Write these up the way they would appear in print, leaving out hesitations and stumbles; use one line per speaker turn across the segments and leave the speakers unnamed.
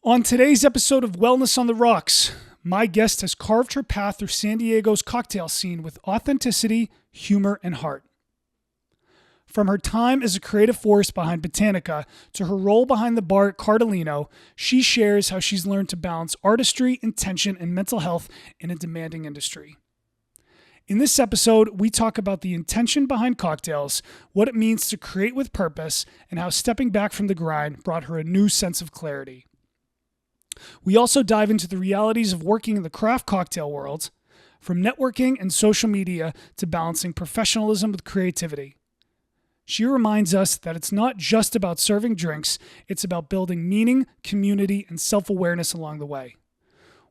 On today's episode of Wellness on the Rocks, my guest has carved her path through San Diego's cocktail scene with authenticity, humor, and heart. From her time as a creative force behind Botanica to her role behind the bar at Cardellino, she shares how she's learned to balance artistry, intention, and mental health in a demanding industry. In this episode, we talk about the intention behind cocktails, what it means to create with purpose, and how stepping back from the grind brought her a new sense of clarity. We also dive into the realities of working in the craft cocktail world, from networking and social media to balancing professionalism with creativity. She reminds us that it's not just about serving drinks, it's about building meaning, community, and self-awareness along the way.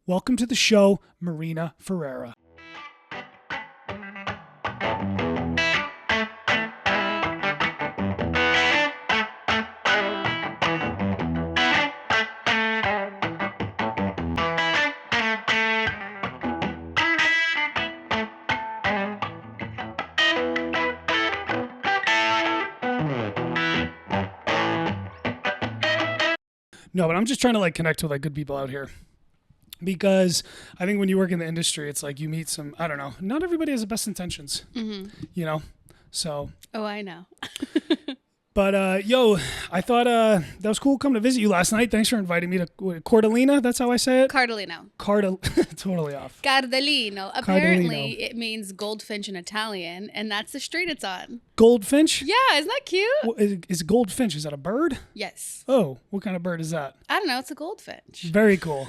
Welcome to the show, Marina Ferreira. No, but I'm just trying to connect with good people out here, because I think when you work in the industry, it's you meet some, I don't know, not everybody has the best intentions, so.
Oh, I know.
But, I thought that was cool coming to visit you last night. Thanks for inviting me to Cardellino. That's how I say it?
Cardellino.
Totally off.
Cardellino. Apparently, it means goldfinch in Italian, and that's the street it's on.
Goldfinch?
Yeah, isn't that cute?
Well, is goldfinch, is that a bird?
Yes.
Oh, what kind of bird is that?
I don't know. It's a goldfinch.
Very cool.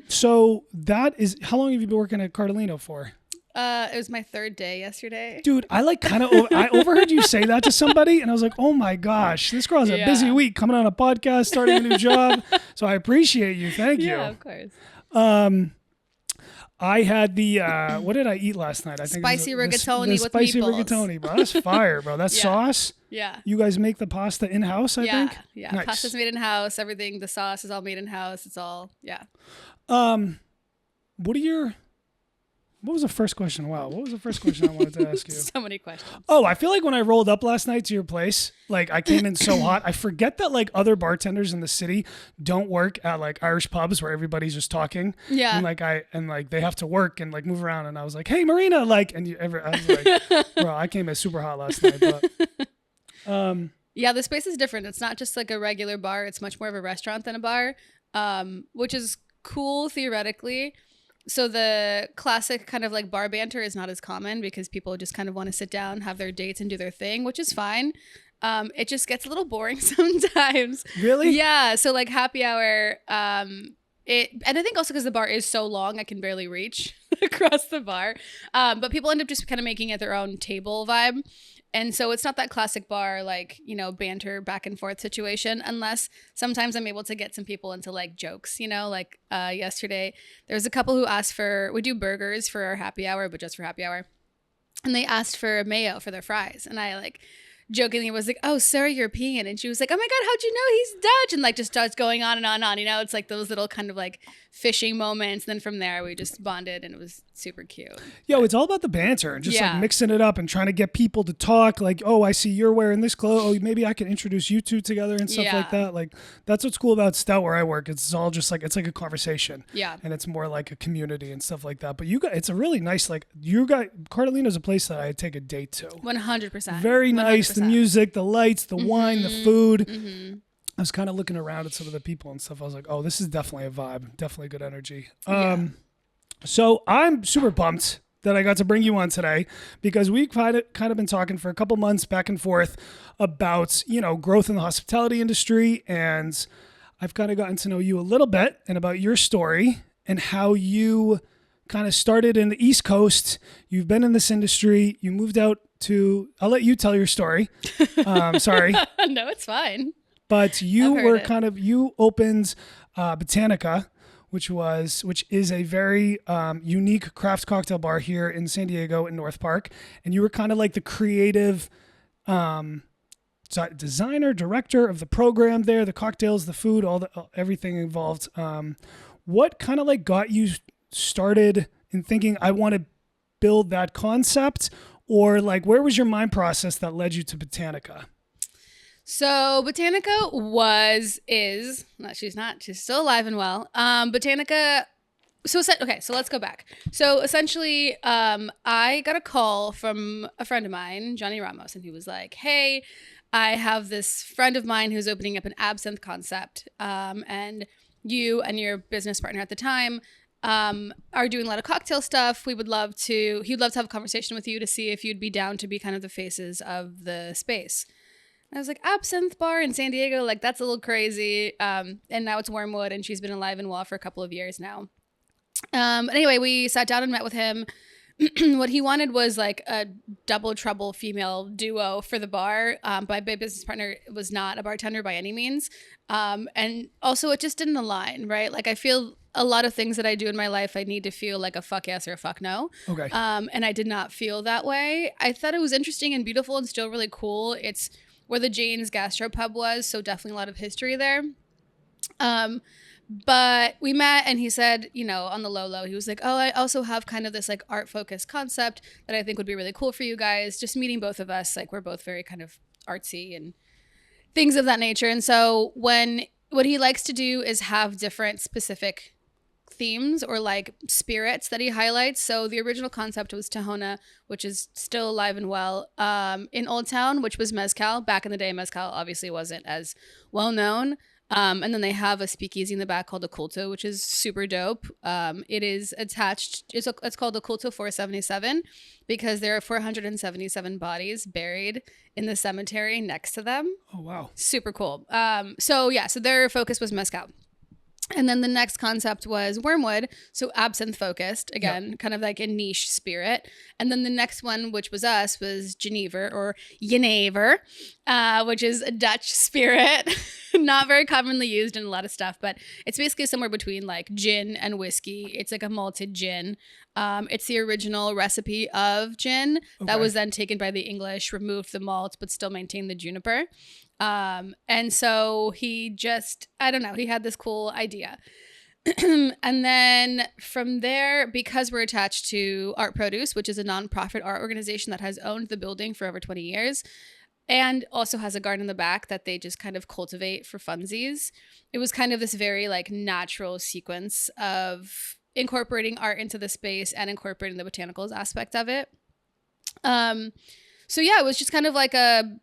So that is, how long have you been working at Cardellino for?
It was my third day yesterday.
Dude, I I overheard you say that to somebody, and I was like, oh my gosh, this girl has a busy week coming on a podcast, starting a new job. So I appreciate you. Thank you.
Yeah, of course.
I had the, what did I eat last night? I think
spicy rigatoni with
spicy
meatballs.
Rigatoni, bro. That's fire, bro. That sauce.
Yeah.
You guys make the pasta in-house, I think?
Yeah.
Nice.
Pasta's made in-house. Everything, the sauce is all made in-house. It's all, What was the first question? Wow. What was the first question I wanted to ask you? So many questions.
Oh, I feel like when I rolled up last night to your place, I came in so hot. I forget that other bartenders in the city don't work at Irish pubs where everybody's just talking.
Yeah.
And they have to work and move around. And I was like, hey, Marina, I was like, bro, I came in super hot last night. But,
yeah, the space is different. It's not just a regular bar. It's much more of a restaurant than a bar, which is cool theoretically. So the classic kind of bar banter is not as common because people just kind of want to sit down, have their dates and do their thing, which is fine. It just gets a little boring sometimes.
Really?
Yeah. So happy hour, and I think also because the bar is so long, I can barely reach across the bar. But people end up just kind of making it their own table vibe. And so it's not that classic bar, banter back and forth situation, unless sometimes I'm able to get some people into jokes, yesterday, there was a couple who asked we do burgers for our happy hour, but just for happy hour. And they asked for mayo for their fries. And I jokingly was like, oh, Sarah European. And she was like, oh my God, how'd you know he's Dutch? And just starts going on and on and on. It's those little kind of fishing moments. And then from there, we just bonded and it was super cute.
Yo, it's all about the banter and just mixing it up and trying to get people to talk. Oh, I see you're wearing this clothes. Oh, maybe I can introduce you two together and stuff like that. That's what's cool about Stout where I work. It's all just it's a conversation. Yeah. And it's more like a community and stuff like that. But you got, it's a really nice, Cardellino's a place that I take a date to.
100%.
Very nice.
100%.
The music, the lights, the wine, the food. Mm-hmm. I was kind of looking around at some of the people and stuff. I was like, oh, this is definitely a vibe. Definitely good energy. So I'm super pumped that I got to bring you on today because we've kind of been talking for a couple months back and forth about, growth in the hospitality industry. And I've kind of gotten to know you a little bit and about your story and how you kind of started in the East Coast. You've been in this industry. You moved out to, I'll let you tell your story. Sorry.
No, it's fine.
But you you opened Botanica, which is a very unique craft cocktail bar here in San Diego in North Park. And you were kind of the creative designer, director of the program there, the cocktails, the food, everything involved. What kind of got you started in thinking, I want to build that concept? Or where was your mind process that led you to Botanica?
So Botanica she's still alive and well. Botanica, okay, so let's go back. So essentially, I got a call from a friend of mine, Johnny Ramos, and he was like, hey, I have this friend of mine who's opening up an absinthe concept, and you and your business partner at the time are doing a lot of cocktail stuff. He'd love to have a conversation with you to see if you'd be down to be kind of the faces of the space. And I was like, absinthe bar in San Diego, like that's a little crazy. And now it's Wormwood, and she's been alive and well for a couple of years now. Anyway, we sat down and met with him. What he wanted was like a double trouble female duo for the bar. My business partner was not a bartender by any means. And also it just didn't align, right? Like I feel a lot of things that I do in my life, I need to feel like a fuck yes or a fuck no.
Okay.
And I did not feel that way. I thought it was interesting and beautiful and still really cool. It's where the Jane's Gastropub was, so definitely a lot of history there. But we met and he said, on the low, he was like, oh, I also have kind of this like art focused concept that I think would be really cool for you guys. Just meeting both of us, like we're both very kind of artsy and things of that nature. And so what he likes to do is have different specific themes or like spirits that he highlights. So the original concept was Tahona, which is still alive and well, in Old Town, which was mezcal. Back in the day, mezcal obviously wasn't as well known. And then they have a speakeasy in the back called the Culto, which is super dope. It is attached. It's called the Culto 477 because there are 477 bodies buried in the cemetery next to them.
Oh, wow.
Super cool. So their focus was mezcal. And then the next concept was Wormwood, so absinthe focused, again, kind of like a niche spirit. And then the next one, which was us, was Genever or Jenever, which is a Dutch spirit, not very commonly used in a lot of stuff, but it's basically somewhere between like gin and whiskey. It's like a malted gin. It's the original recipe of gin that was then taken by the English, removed the malt, but still maintained the juniper. And so he had this cool idea. And then from there, because we're attached to Art Produce, which is a nonprofit art organization that has owned the building for over 20 years and also has a garden in the back that they just kind of cultivate for funsies, it was kind of this very like natural sequence of incorporating art into the space and incorporating the botanicals aspect of it. It was just kind of like a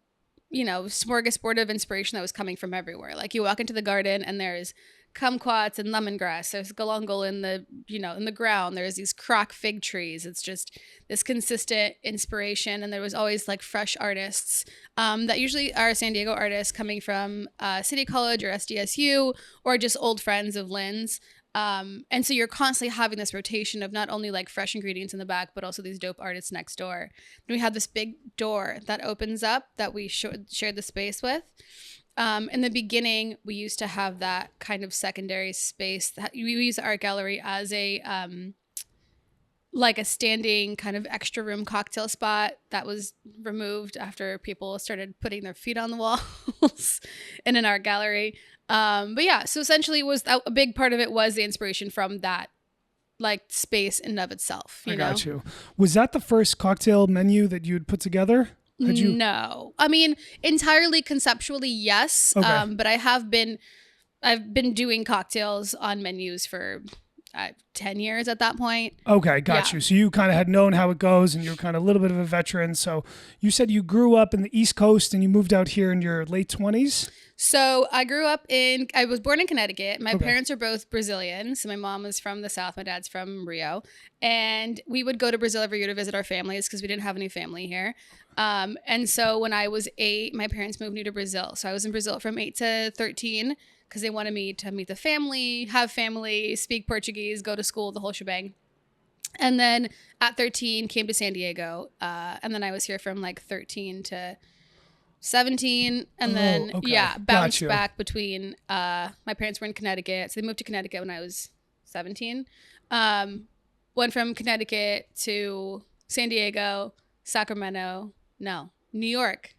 smorgasbord of inspiration that was coming from everywhere. Like you walk into the garden and there's kumquats and lemongrass. There's galangal in the ground. There's these croc fig trees. It's just this consistent inspiration. And there was always like fresh artists that usually are San Diego artists coming from City College or SDSU or just old friends of Lynn's. And so you're constantly having this rotation of not only like fresh ingredients in the back, but also these dope artists next door. And we have this big door that opens up that we shared the space with. In the beginning, we used to have that kind of secondary space that we use the art gallery as a like a standing kind of extra room cocktail spot that was removed after people started putting their feet on the walls in an art gallery. So essentially it was a big part of it was the inspiration from that like space in and of itself.
I got you. Was that the first cocktail menu that you'd put together?
No. I mean, entirely conceptually, yes.
Okay.
But I've been doing cocktails on menus for 10 years at that point.
Okay, got you. So you kind of had known how it goes and you're kind of a little bit of a veteran. So you said you grew up in the East Coast and you moved out here in your late 20s?
So I was born in Connecticut. My parents are both Brazilian. So my mom is from the South. My dad's from Rio. And we would go to Brazil every year to visit our families because we didn't have any family here. And so when I was 8, my parents moved me to Brazil. So I was in Brazil from 8 to 13 because they wanted me to meet the family, have family, speak Portuguese, go to school, the whole shebang. And then at 13, came to San Diego. And then I was here from like 13 to 17. And then, bounced back between, my parents were in Connecticut. So they moved to Connecticut when I was 17. Went from Connecticut to San Diego, New York,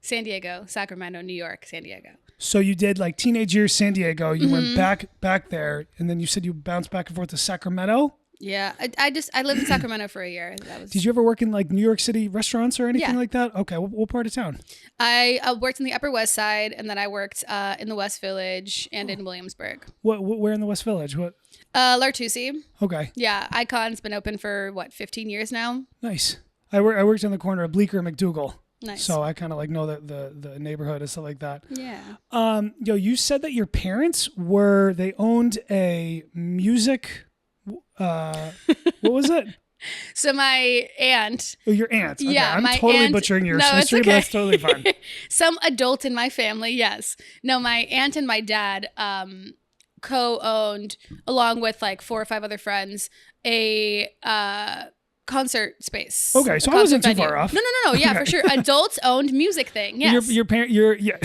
San Diego, Sacramento, New York, San Diego.
So you did like teenage years San Diego. You went back there, and then you said you bounced back and forth to Sacramento?
Yeah. I lived in Sacramento for a year. That was.
Did you ever work in like New York City restaurants or anything
Yeah.
like that? Okay. What part of town?
I worked in the Upper West Side, and then I worked in the West Village and in Williamsburg.
Where in the West Village? What?
Lartusi.
Okay.
Yeah. Icon's been open for 15 years now?
Nice. I worked in the corner of Bleecker and McDougal.
Nice.
So I kind of like know the neighborhood and stuff like that.
Yeah.
You said that your parents they owned a music, what was it?
So my aunt.
Oh, your aunt. Okay.
Yeah,
I'm
my
totally
aunt,
butchering your
no,
history,
it's okay.
but that's totally fine.
Some adult in my family, yes. No, my aunt and my dad co-owned, along with like 4 or 5 other friends, a concert space.
Okay, so I wasn't too far off.
No. Yeah,
Okay.
for sure. Adults owned music thing. Yes.
Your parent. Yeah.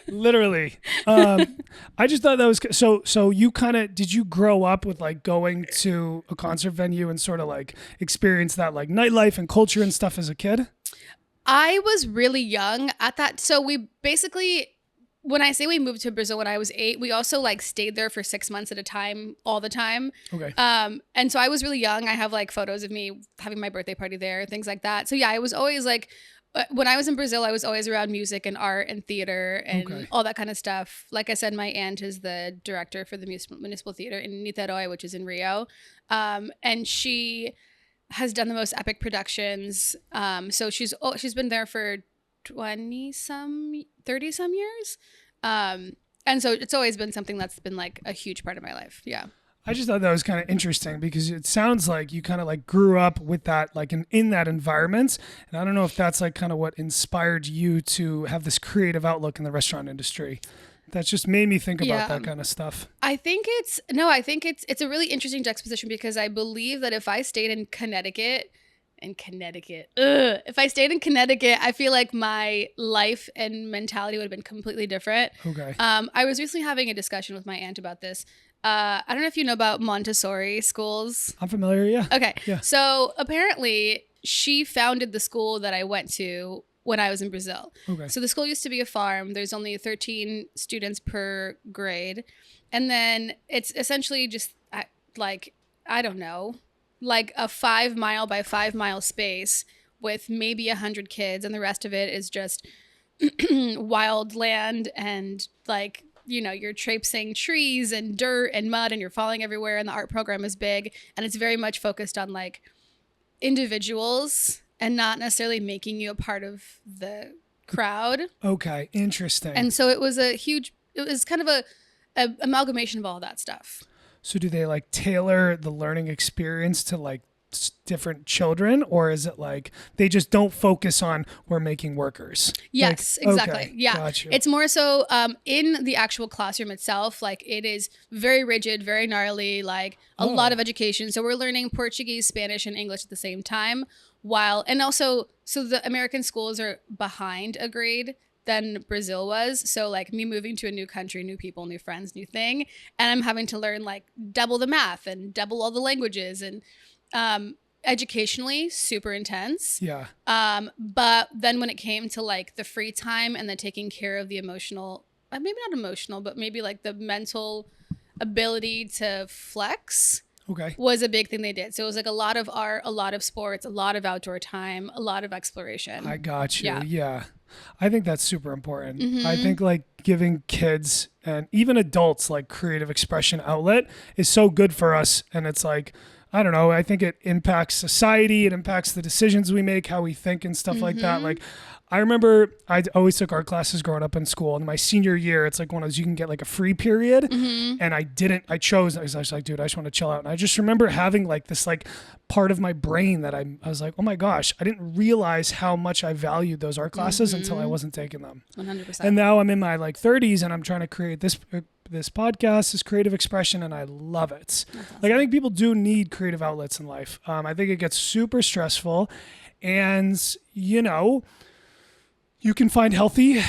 Literally. I just thought that was so. You did you grow up with like going to a concert venue and sort of like experience that like nightlife and culture and stuff as a kid?
I was really young at that. So we basically, when I say we moved to Brazil when I was 8, we also like stayed there for 6 months at a time, all the time.
Okay.
And so I was really young. I have like photos of me having my birthday party there, things like that. So yeah, I was always like, when I was in Brazil, I was always around music and art and theater and all that kind of stuff. Like I said, my aunt is the director for the Municipal Theater in Niterói, which is in Rio. And she has done the most epic productions. So she's been there for 30 some years. And so it's always been something that's been like a huge part of my life. Yeah.
I just thought that was kind of interesting because it sounds like you kind of like grew up with that, like in that environment. And I don't know if that's like kind of what inspired you to have this creative outlook in the restaurant industry. That's just made me think about that kind of stuff.
I think it's a really interesting juxtaposition because I believe that if I stayed in Connecticut, if I stayed in Connecticut, I feel like my life and mentality would have been completely different.
Okay.
I was recently having a discussion with my aunt about this. I don't know if you know about Montessori schools.
I'm familiar, yeah.
Okay.
Yeah.
So apparently she founded the school that I went to when I was in Brazil.
Okay.
So the school used to be a farm. There's only 13 students per grade. And then it's essentially just like, I don't know, like a 5 mile by 5 mile space with maybe 100 kids. And the rest of it is just wild land and like, you know, you're traipsing trees and dirt and mud and you're falling everywhere. And the art program is big. And it's very much focused on like individuals and not necessarily making you a part of the crowd.
Okay. Interesting.
And so it was kind of a amalgamation of all that stuff.
So do they like tailor the learning experience to like different children, or is it like they just don't focus on we're making workers?
Yes,
like,
exactly.
Okay,
yeah.
gotcha.
It's more so in the actual classroom itself, like it is very rigid, very gnarly, like a lot of education. So we're learning Portuguese, Spanish, and English at the same time so the American schools are behind a grade than Brazil was. So like me moving to a new country, new people, new friends, new thing. And I'm having to learn like double the math and double all the languages and educationally super intense.
Yeah.
But then when it came to like the free time and the taking care of the emotional, maybe not emotional, but maybe like the mental ability to flex was a big thing they did. So it was like a lot of art, a lot of sports, a lot of outdoor time, a lot of exploration.
I got you. Yeah. I think that's super important. Mm-hmm. I think like giving kids and even adults like creative expression outlet is so good for us. And it's like, I don't know, I think it impacts society. It impacts the decisions we make, how we think and stuff like that. Like I remember I always took art classes growing up in school. And my senior year, it's like one of those, you can get like a free period. And I chose, I was like, dude, I just want to chill out. And I just remember having like this like part of my brain that I was like, oh my gosh, I didn't realize how much I valued those art classes until I wasn't taking them.
100%.
And now I'm in my like 30s and I'm trying to create this podcast, this creative expression, and I love it. Awesome. Like I think people do need creative outlets in life. I think it gets super stressful, and you know, you can find healthy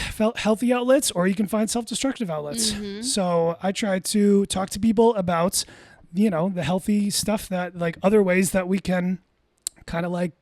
outlets, or you can find self-destructive outlets. So I try to talk to people about, you know, the healthy stuff, that like other ways that we can kind of like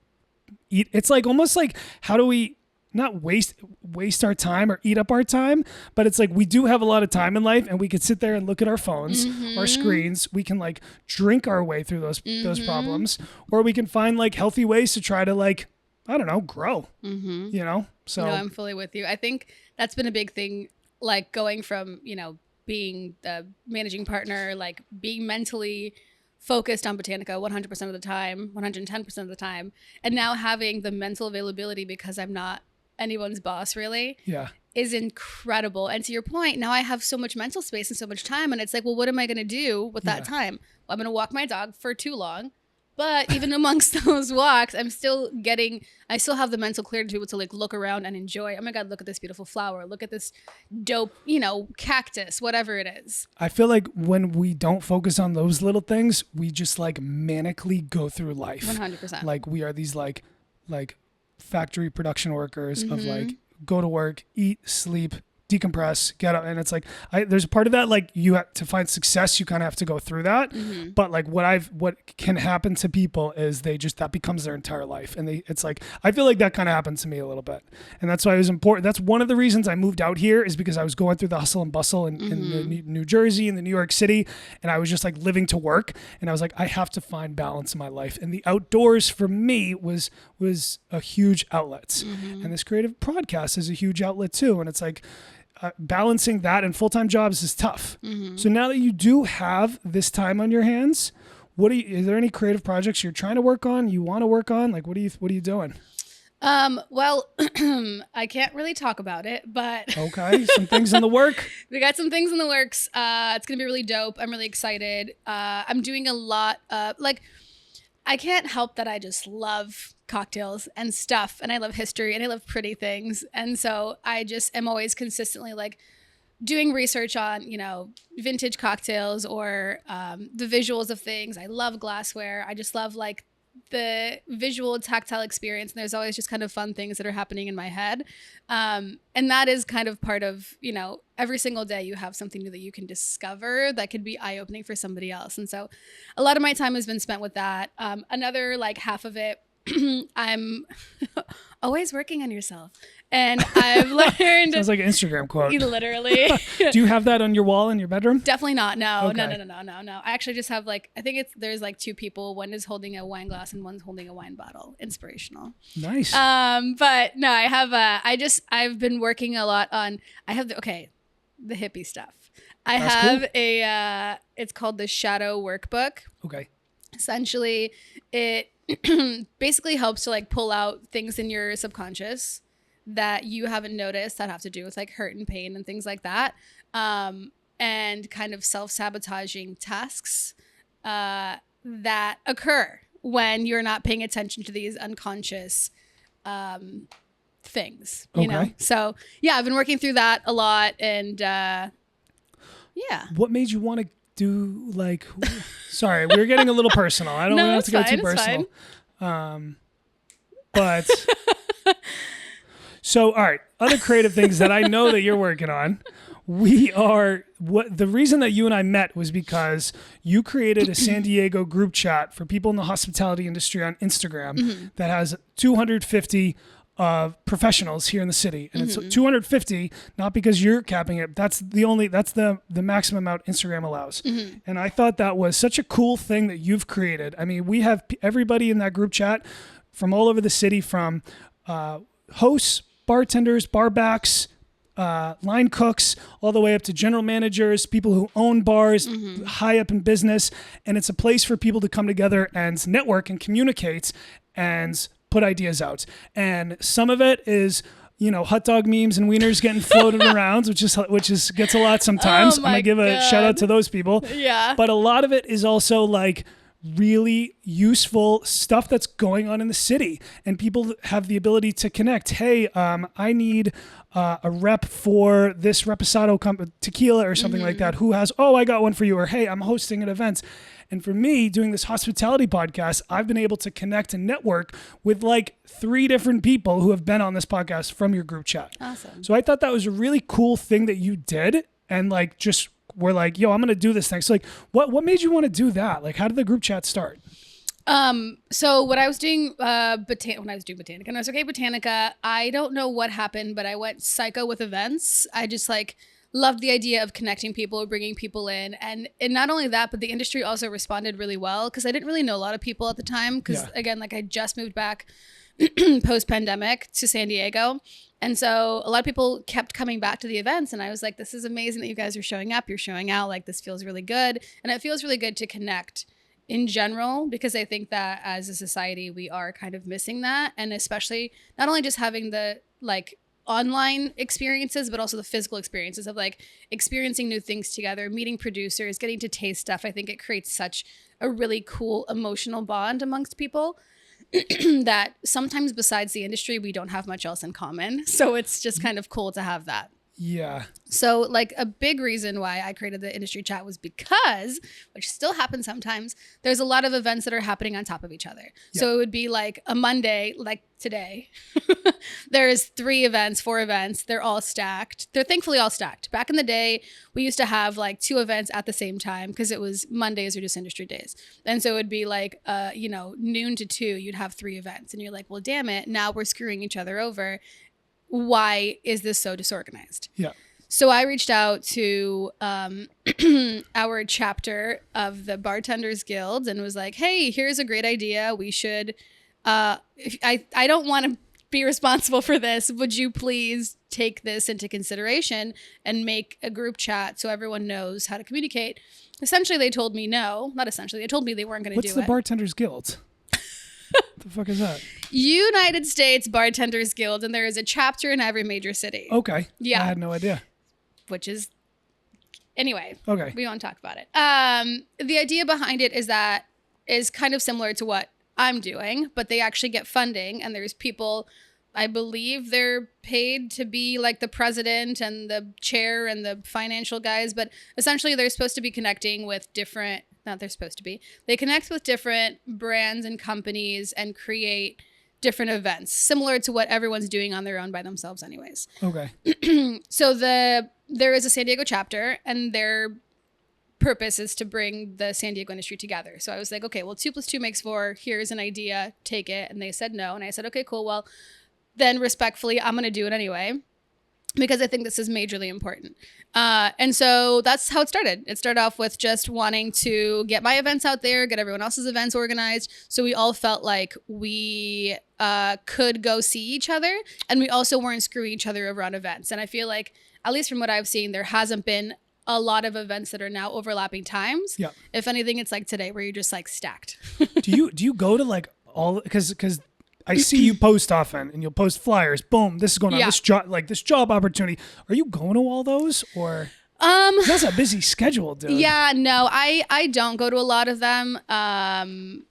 eat. It's like almost like how do we not waste our time or eat up our time, but it's like we do have a lot of time in life and we could sit there and look at our phones, our screens. We can like drink our way through those problems, or we can find like healthy ways to try to like, I don't know, grow, you know? So
no, I'm fully with you. I think that's been a big thing, like going from, you know, being the managing partner, like being mentally focused on Botanica 100% of the time, 110% of the time, and now having the mental availability because I'm not anyone's boss really, is incredible. And to your point, now I have so much mental space and so much time, and it's like, well, what am I going to do with that time? Well, I'm going to walk my dog for too long. But even amongst those walks, I still have the mental clarity to be able to like look around and enjoy. Oh my God, look at this beautiful flower. Look at this dope, you know, cactus, whatever it is.
I feel like when we don't focus on those little things, we just like manically go through life.
100%.
Like we are these like factory production workers of like go to work, eat, sleep, decompress, get up. And it's like, there's a part of that, like you have to find success. You kind of have to go through that. But like what can happen to people is that becomes their entire life. And it's like, I feel like that kind of happened to me a little bit. And that's why it was important. That's one of the reasons I moved out here, is because I was going through the hustle and bustle in the New Jersey and the New York City. And I was just like living to work. And I was like, I have to find balance in my life. And the outdoors for me was a huge outlet. And this creative podcast is a huge outlet too. And it's like, balancing that and full-time jobs is tough. So now that you do have this time on your hands, is there any creative projects you're trying to work on, you want to work on? Like, what are you doing?
Well, I can't really talk about it, but
okay. Some things in the work.
We got some things in the works. It's going to be really dope. I'm really excited. I'm doing a lot of I can't help that I just love cocktails and stuff, and I love history and I love pretty things. And so I just am always consistently like doing research on, you know, vintage cocktails or the visuals of things. I love glassware. I just love like the visual tactile experience. And there's always just kind of fun things that are happening in my head. And that is kind of part of, you know, every single day you have something new that you can discover that could be eye-opening for somebody else. And so a lot of my time has been spent with that. Another like half of it, I'm always working on yourself. And I've learned...
Sounds like an Instagram quote.
Literally.
Do you have that on your wall in your bedroom?
Definitely not. No,
okay.
No. I actually just have like, I think there's like two people. One is holding a wine glass and one's holding a wine bottle. Inspirational.
Nice.
But no, I have I've been working a lot on, the hippie stuff.
That's cool.
It's called the Shadow Workbook.
Okay.
Essentially, it basically helps to like pull out things in your subconscious that you haven't noticed that have to do with like hurt and pain and things like that, and kind of self-sabotaging tasks that occur when you're not paying attention to these unconscious things, you know? So yeah, I've been working through that a lot. And yeah.
What made you want to do like, sorry, we're getting a little personal. I don't want to get too personal. But so, all right, other creative things that I know that you're working on. The reason that you and I met was because you created a San Diego group chat for people in the hospitality industry on Instagram that has 250 professionals here in the city. And it's 250, not because you're capping it. That's the maximum amount Instagram allows. And I thought that was such a cool thing that you've created. I mean, we have everybody in that group chat from all over the city, from hosts, bartenders, barbacks, line cooks, all the way up to general managers, people who own bars, high up in business. And it's a place for people to come together and network and communicate and put ideas out. And some of it is, you know, hot dog memes and wieners getting floated around, which gets a lot sometimes. I'm gonna give a shout out to those people. Yeah. But a lot of it is also like really useful stuff that's going on in the city, and people have the ability to connect. Hey, I need a rep for this reposado tequila or something like that. Who has? Oh, I got one for you. Or hey, I'm hosting an event. And for me, doing this hospitality podcast, I've been able to connect and network with like 3 different people who have been on this podcast from your group chat.
Awesome.
So I thought that was a really cool thing that you did, and like we're like, yo, I'm gonna do this thing. So like, what made you want to do that? Like, how did the group chat start?
So when I was doing Botanica, and I was okay Botanica, I don't know what happened, but I went psycho with events. I just like loved the idea of connecting people, bringing people in, and not only that, but the industry also responded really well because I didn't really know a lot of people at the time. Because again, like I just moved back post pandemic to San Diego. And so a lot of people kept coming back to the events, and I was like, this is amazing that you guys are showing up. You're showing out. Like, this feels really good. And it feels really good to connect in general, because I think that as a society, we are kind of missing that. And especially not only just having the like online experiences, but also the physical experiences of like experiencing new things together, meeting producers, getting to taste stuff. I think it creates such a really cool emotional bond amongst people that sometimes besides the industry, we don't have much else in common. So it's just kind of cool to have that.
Yeah.
So like a big reason why I created the industry chat was because, which still happens sometimes, there's a lot of events that are happening on top of each other. Yeah. So it would be like a Monday, like today, there's 3 events, 4 events. They're all stacked. They're thankfully all stacked. Back in the day, we used to have like 2 events at the same time because it was Mondays or just industry days. And so it would be like, noon to 2, you'd have 3 events. And you're like, well, damn it. Now we're screwing each other over. Why is this so disorganized?
Yeah.
So I reached out to our chapter of the Bartenders Guild and was like, hey, here's a great idea. We should, I don't want to be responsible for this. Would you please take this into consideration and make a group chat so everyone knows how to communicate? Essentially, they told me no. Not essentially. They told me they weren't going to do it.
What's the Bartenders Guild? What the fuck is that?
United States Bartenders Guild, and there is a chapter in every major city.
Okay.
Yeah.
I had no idea.
Which is, anyway.
Okay.
We won't talk about it. The idea behind it is kind of similar to what I'm doing, but they actually get funding, and there's people, I believe they're paid to be like the president and the chair and the financial guys, but essentially they're supposed to be connecting with different, not they're supposed to be, they connect with different brands and companies and create different events, similar to what everyone's doing on their own by themselves anyways.
Okay.
So there is a San Diego chapter, and their purpose is to bring the San Diego industry together. So I was like, okay, well, 2 + 2 makes 4. Here's an idea, take it. And they said no. And I said, okay, cool. Well, then respectfully, I'm going to do it anyway, because I think this is majorly important. And so that's how it started. It started off with just wanting to get my events out there, get everyone else's events organized. So we all felt like we could go see each other, and we also weren't screwing each other over on events. And I feel like, at least from what I've seen, there hasn't been a lot of events that are now overlapping times.
Yeah.
If anything, it's like today where you're just like stacked.
Do you go to like all, because I see you post often, and you'll post flyers. Boom, this is going on.
Yeah.
This job opportunity. Are you going to all those, or? That's a busy schedule, dude.
Yeah, no, I don't go to a lot of them. I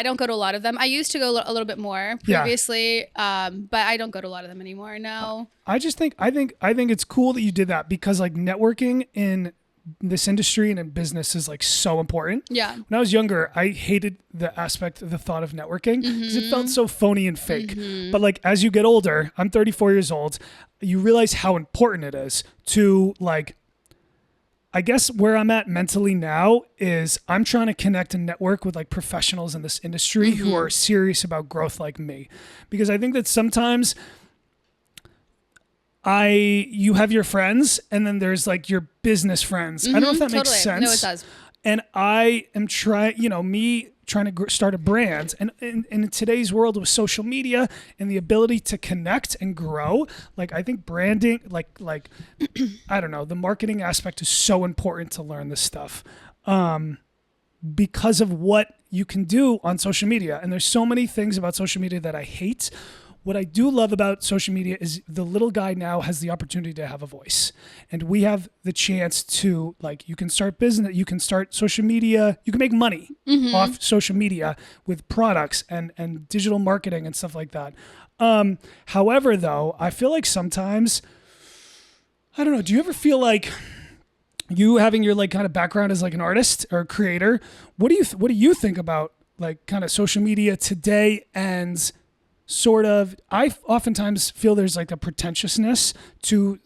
don't go to a lot of them. I used to go a little bit more previously, but I don't go to a lot of them anymore. No. I
think it's cool that you did that, because like networking in this industry and in business is like so important.
Yeah.
When I was younger, I hated the thought of networking because it felt so phony and fake. But like as you get older, I'm 34 years old, you realize how important it is to like, I guess where I'm at mentally now is I'm trying to connect and network with like professionals in this industry who are serious about growth like me. Because I think that sometimes you have your friends, and then there's like your business friends. I don't know if that makes sense.
No, it does.
And I am trying to start a brand. And in today's world with social media and the ability to connect and grow, like I think branding, like I don't know, the marketing aspect is so important to learn this stuff because of what you can do on social media. And there's so many things about social media that I hate. What I do love about social media is the little guy now has the opportunity to have a voice, and we have the chance to, like, you can start business, you can start social media, you can make money off social media with products and digital marketing and stuff like that. However, though, I feel like sometimes, I don't know, do you ever feel like you having your like kind of background as like an artist or a creator, what do you think about like kind of social media today? And sort of, I oftentimes feel there's like a pretentiousness to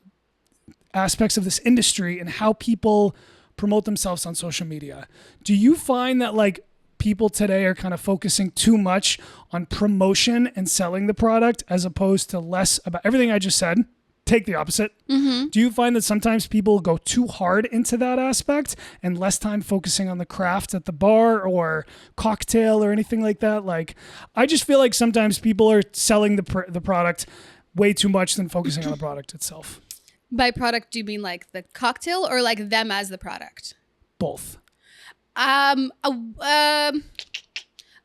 aspects of this industry and how people promote themselves on social media. Do you find that like people today are kind of focusing too much on promotion and selling the product as opposed to less about everything I just said. Take the opposite.
Mm-hmm.
Do you find that sometimes people go too hard into that aspect and less time focusing on the craft at the bar or cocktail or anything like that? Like, I just feel like sometimes people are selling the product way too much than focusing on the product itself.
By product, do you mean like the cocktail or like them as the product?
Both.
I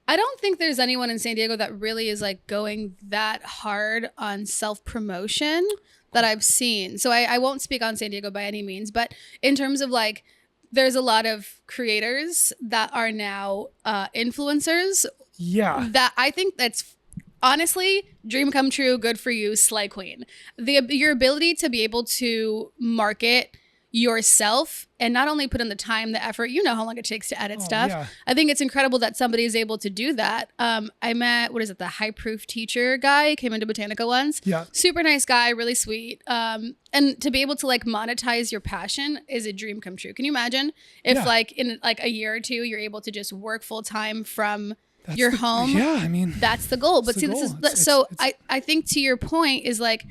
don't think there's anyone in San Diego that really is like going that hard on self-promotion that I've seen. So I won't speak on San Diego by any means, but in terms of like, there's a lot of creators that are now influencers.
Yeah.
That I think that's honestly dream come true. Good for you, slay queen. Your ability to be able to market yourself and not only put in the time, the effort, you know how long it takes to edit stuff.
Yeah.
I think it's incredible that somebody is able to do that. I met, the high proof teacher guy came into Botanica once.
Yeah.
Super nice guy, really sweet. And to be able to like monetize your passion is a dream come true. Can you imagine if like in like a year or two, you're able to just work full time from your home?
Yeah. I mean,
that's the goal. But see,
goal.
I think to your point is like,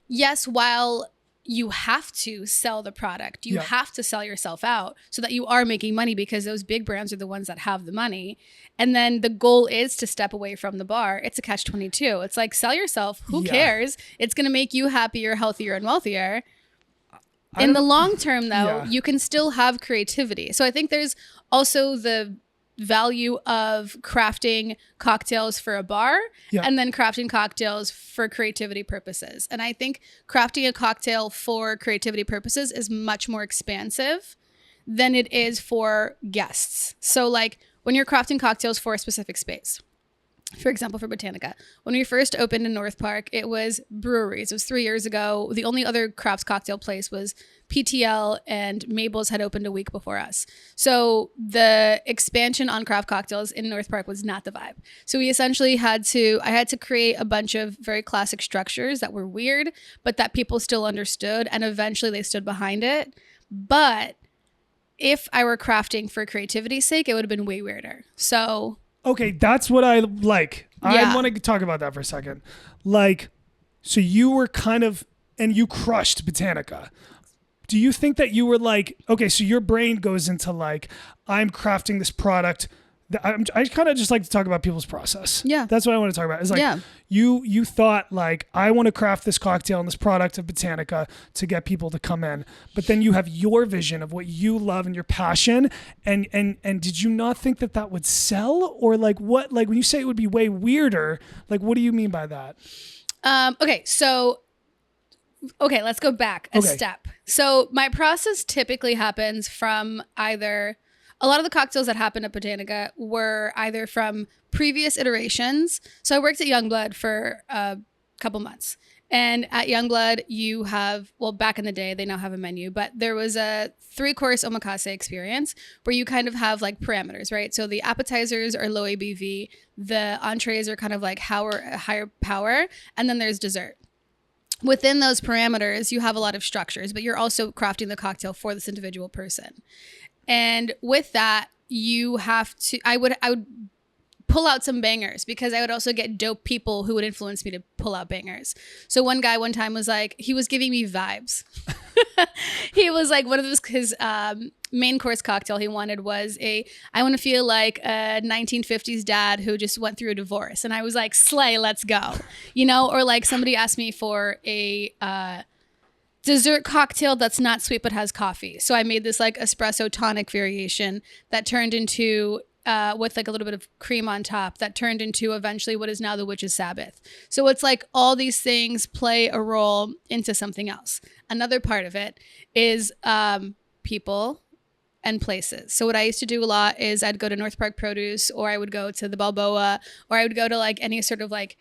yes, while you have to sell the product. You have to sell yourself out so that you are making money because those big brands are the ones that have the money. And then the goal is to step away from the bar. It's a catch-22. It's like, sell yourself. Who cares? It's going to make you happier, healthier, and wealthier. In the long term, though, you can still have creativity. So I think there's also the value of crafting cocktails for a bar and then crafting cocktails for creativity purposes. And I think crafting a cocktail for creativity purposes is much more expansive than it is for guests. So like when you're crafting cocktails for a specific space, for example, for Botanica, when we first opened in North Park, it was breweries. It was 3 years ago. The only other crafts cocktail place was PTL, and Mabel's had opened a week before us. So the expansion on craft cocktails in North Park was not the vibe. So we essentially I had to create a bunch of very classic structures that were weird, but that people still understood, and eventually they stood behind it. But if I were crafting for creativity's sake, it would have been way weirder. So...
okay, that's what I like. I want to talk about that for a second. Like, so you were kind of, and you crushed Botanica. Do you think that you were like, okay, so your brain goes into like, I'm crafting this product. I kind of just like to talk about people's process.
Yeah.
That's what I want to talk about. It's like, you thought like, I want to craft this cocktail and this product of Botanica to get people to come in. But then you have your vision of what you love and your passion. And did you not think that that would sell? Or like what, like when you say it would be way weirder, like, what do you mean by that?
Okay, let's go back a step. So my process typically happens from either... a lot of the cocktails that happened at Botanica were either from previous iterations. So I worked at Youngblood for a couple months. And at Youngblood, you have, well, back in the day, they now have a menu, but there was a 3-course omakase experience where you kind of have like parameters, right? So the appetizers are low ABV. The entrees are kind of like higher power. And then there's dessert. Within those parameters, you have a lot of structures, but you're also crafting the cocktail for this individual person. And with that, you have to, I would pull out some bangers because I would also get dope people who would influence me to pull out bangers. So one guy one time was like, he was giving me vibes. He was like, one of his main course cocktail he wanted was I want to feel like a 1950s dad who just went through a divorce. And I was like, slay, let's go. You know, or like somebody asked me for a dessert cocktail that's not sweet but has coffee. So I made this like espresso tonic variation that turned into with like a little bit of cream on top that turned into eventually what is now the Witch's Sabbath. So it's like all these things play a role into something else. Another part of it is people and places. So what I used to do a lot is I'd go to North Park Produce, or I would go to the Balboa, or I would go to like any sort of like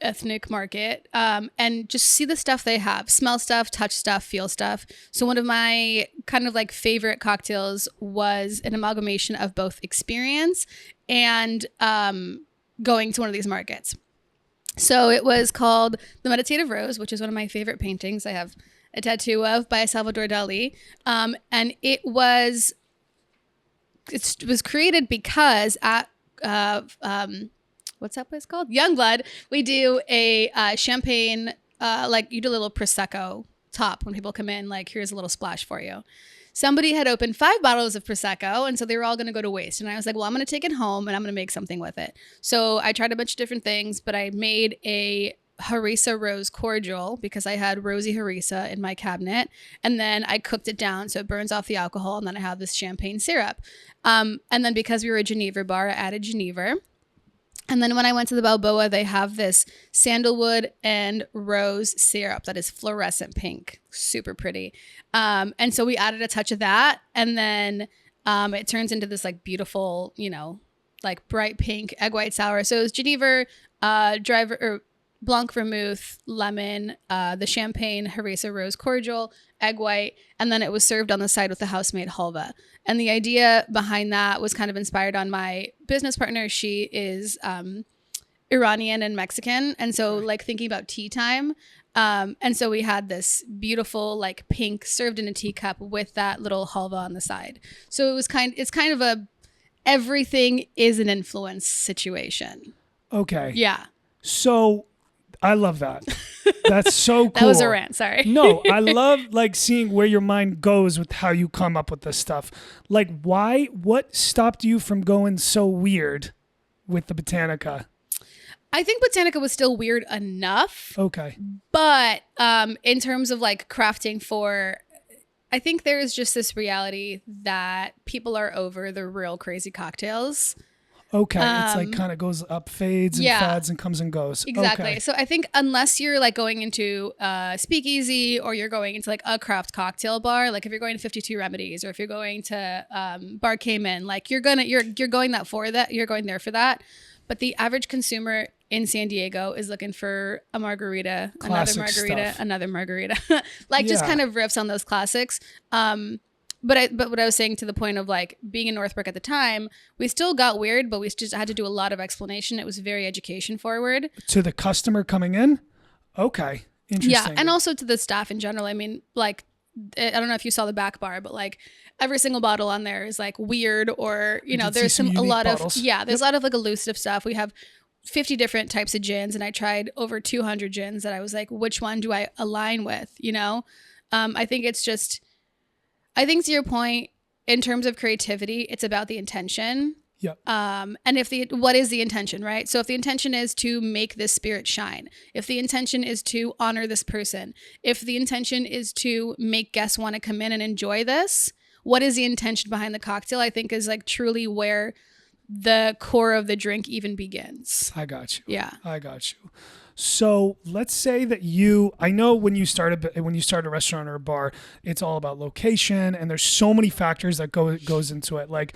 ethnic market and just see the stuff they have, smell stuff, touch stuff, feel stuff. So one of my kind of like favorite cocktails was an amalgamation of both experience and going to one of these markets. So it was called The Meditative Rose, which is one of my favorite paintings I have a tattoo of by Salvador Dali. And it was it was created because at what's that place called? Youngblood. We do a champagne, like you do a little prosecco top when people come in. Like, here's a little splash for you. Somebody had opened 5 bottles of prosecco, and so they were all going to go to waste. And I was like, well, I'm going to take it home and I'm going to make something with it. So I tried a bunch of different things, but I made a harissa rose cordial because I had rosy harissa in my cabinet, and then I cooked it down so it burns off the alcohol, and then I have this champagne syrup. And then because we were a Geneva bar, I added Geneva. And then when I went to the Balboa, they have this sandalwood and rose syrup that is fluorescent pink, super pretty. And so we added a touch of that, and then it turns into this like beautiful, like bright pink egg white sour. So it was Geneva, Blanc vermouth, lemon, the champagne harissa rose cordial, egg white, and then it was served on the side with the house-made halva. And the idea behind that was kind of inspired on my business partner. She is Iranian and Mexican, and so like thinking about tea time. And so we had this beautiful like pink served in a teacup with that little halva on the side. So it's kind of a everything is an influence situation.
Okay.
Yeah.
So I love that. That's so cool.
That was a rant, sorry.
No, I love like seeing where your mind goes with how you come up with this stuff. Like what stopped you from going so weird with the Botanica?
I think Botanica was still weird enough.
Okay.
But in terms of like crafting I think there is just this reality that people are over the real crazy cocktails.
Okay, it's like kind of goes up, fades and fads and comes and goes.
Exactly.
Okay.
So I think unless you're like going into speakeasy or you're going into like a craft cocktail bar, like if you're going to 52 Remedies or if you're going to Bar Cayman, like you're going there for that. But the average consumer in San Diego is looking for a margarita,
Classic
another margarita, like just kind of riffs on those classics. But what I was saying to the point of like being in Northbrook at the time, we still got weird, but we just had to do a lot of explanation. It was very education forward.
To the customer coming in? Okay. Interesting.
Yeah. And also to the staff in general. I mean, like, I don't know if you saw the back bar, but like every single bottle on there is like weird or, there's a lot bottles. There's a lot of like elusive stuff. We have 50 different types of gins, and I tried over 200 gins that I was like, which one do I align with? I think to your point, in terms of creativity, it's about the intention.
Yeah.
And what is the intention, right? So if the intention is to make this spirit shine, if the intention is to honor this person, if the intention is to make guests want to come in and enjoy this, what is the intention behind the cocktail? I think is like truly where the core of the drink even begins.
I got you.
Yeah.
I got you. So let's say that I know when you start a restaurant or a bar, it's all about location, and there's so many factors that goes into it. Like,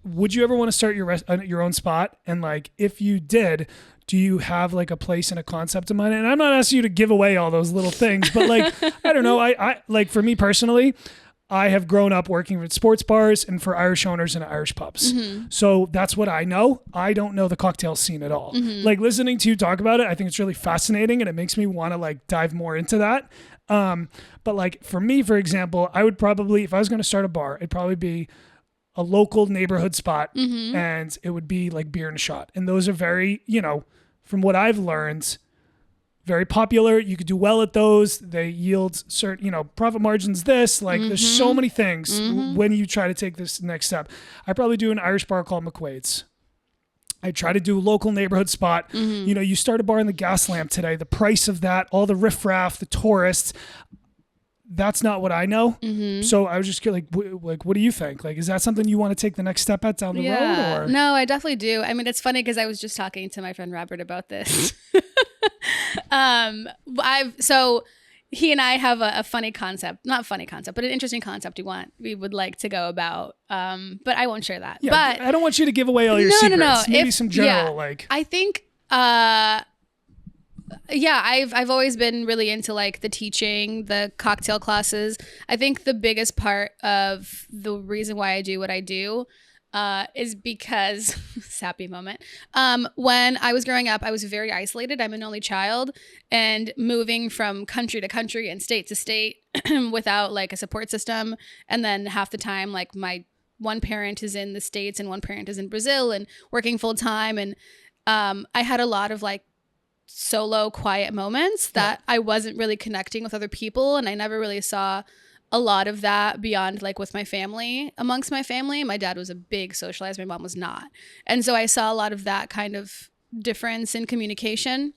would you ever want to start your own spot? And like, if you did, do you have like a place and a concept in mind? And I'm not asking you to give away all those little things, but like, I don't know. I like, for me personally, I have grown up working with sports bars and for Irish owners and Irish pubs. Mm-hmm. So that's what I know. I don't know the cocktail scene at all. Mm-hmm. Like, listening to you talk about it, I think it's really fascinating, and it makes me want to like dive more into that. But like for me, for example, I would probably, if I was going to start a bar, it'd probably be a local neighborhood spot, mm-hmm. and it would be like beer and a shot. And those are very, from what I've learned, very popular. You could do well at those. They yield certain, profit margins. There's so many things when you try to take this next step. I probably do an Irish bar called McQuaid's. I try to do a local neighborhood spot. Mm-hmm. You start a bar in the Gas Lamp today. The price of that, all the riffraff, the tourists, that's not what I know. Mm-hmm. So I was just like, what do you think? Like, is that something you want to take the next step at down the road? Or?
No, I definitely do. I mean, it's funny because I was just talking to my friend Robert about this. So he and I have a funny concept, not funny concept, but an interesting concept we would like to go about. But I won't share that.
Yeah,
but
I don't want you to give away all your secrets. No. Maybe some general, I
think, I've always been really into like the teaching, the cocktail classes. I think the biggest part of the reason why I do what I do is because sappy moment. When I was growing up, I was very isolated. I'm an only child, and moving from country to country and state to state without like a support system. And then half the time, like my one parent is in the States and one parent is in Brazil and working full time. And I had a lot of like solo quiet moments that I wasn't really connecting with other people. And I never really saw a lot of that beyond like with my family, amongst my family. My dad was a big socializer. My mom was not. And so I saw a lot of that kind of difference in communication.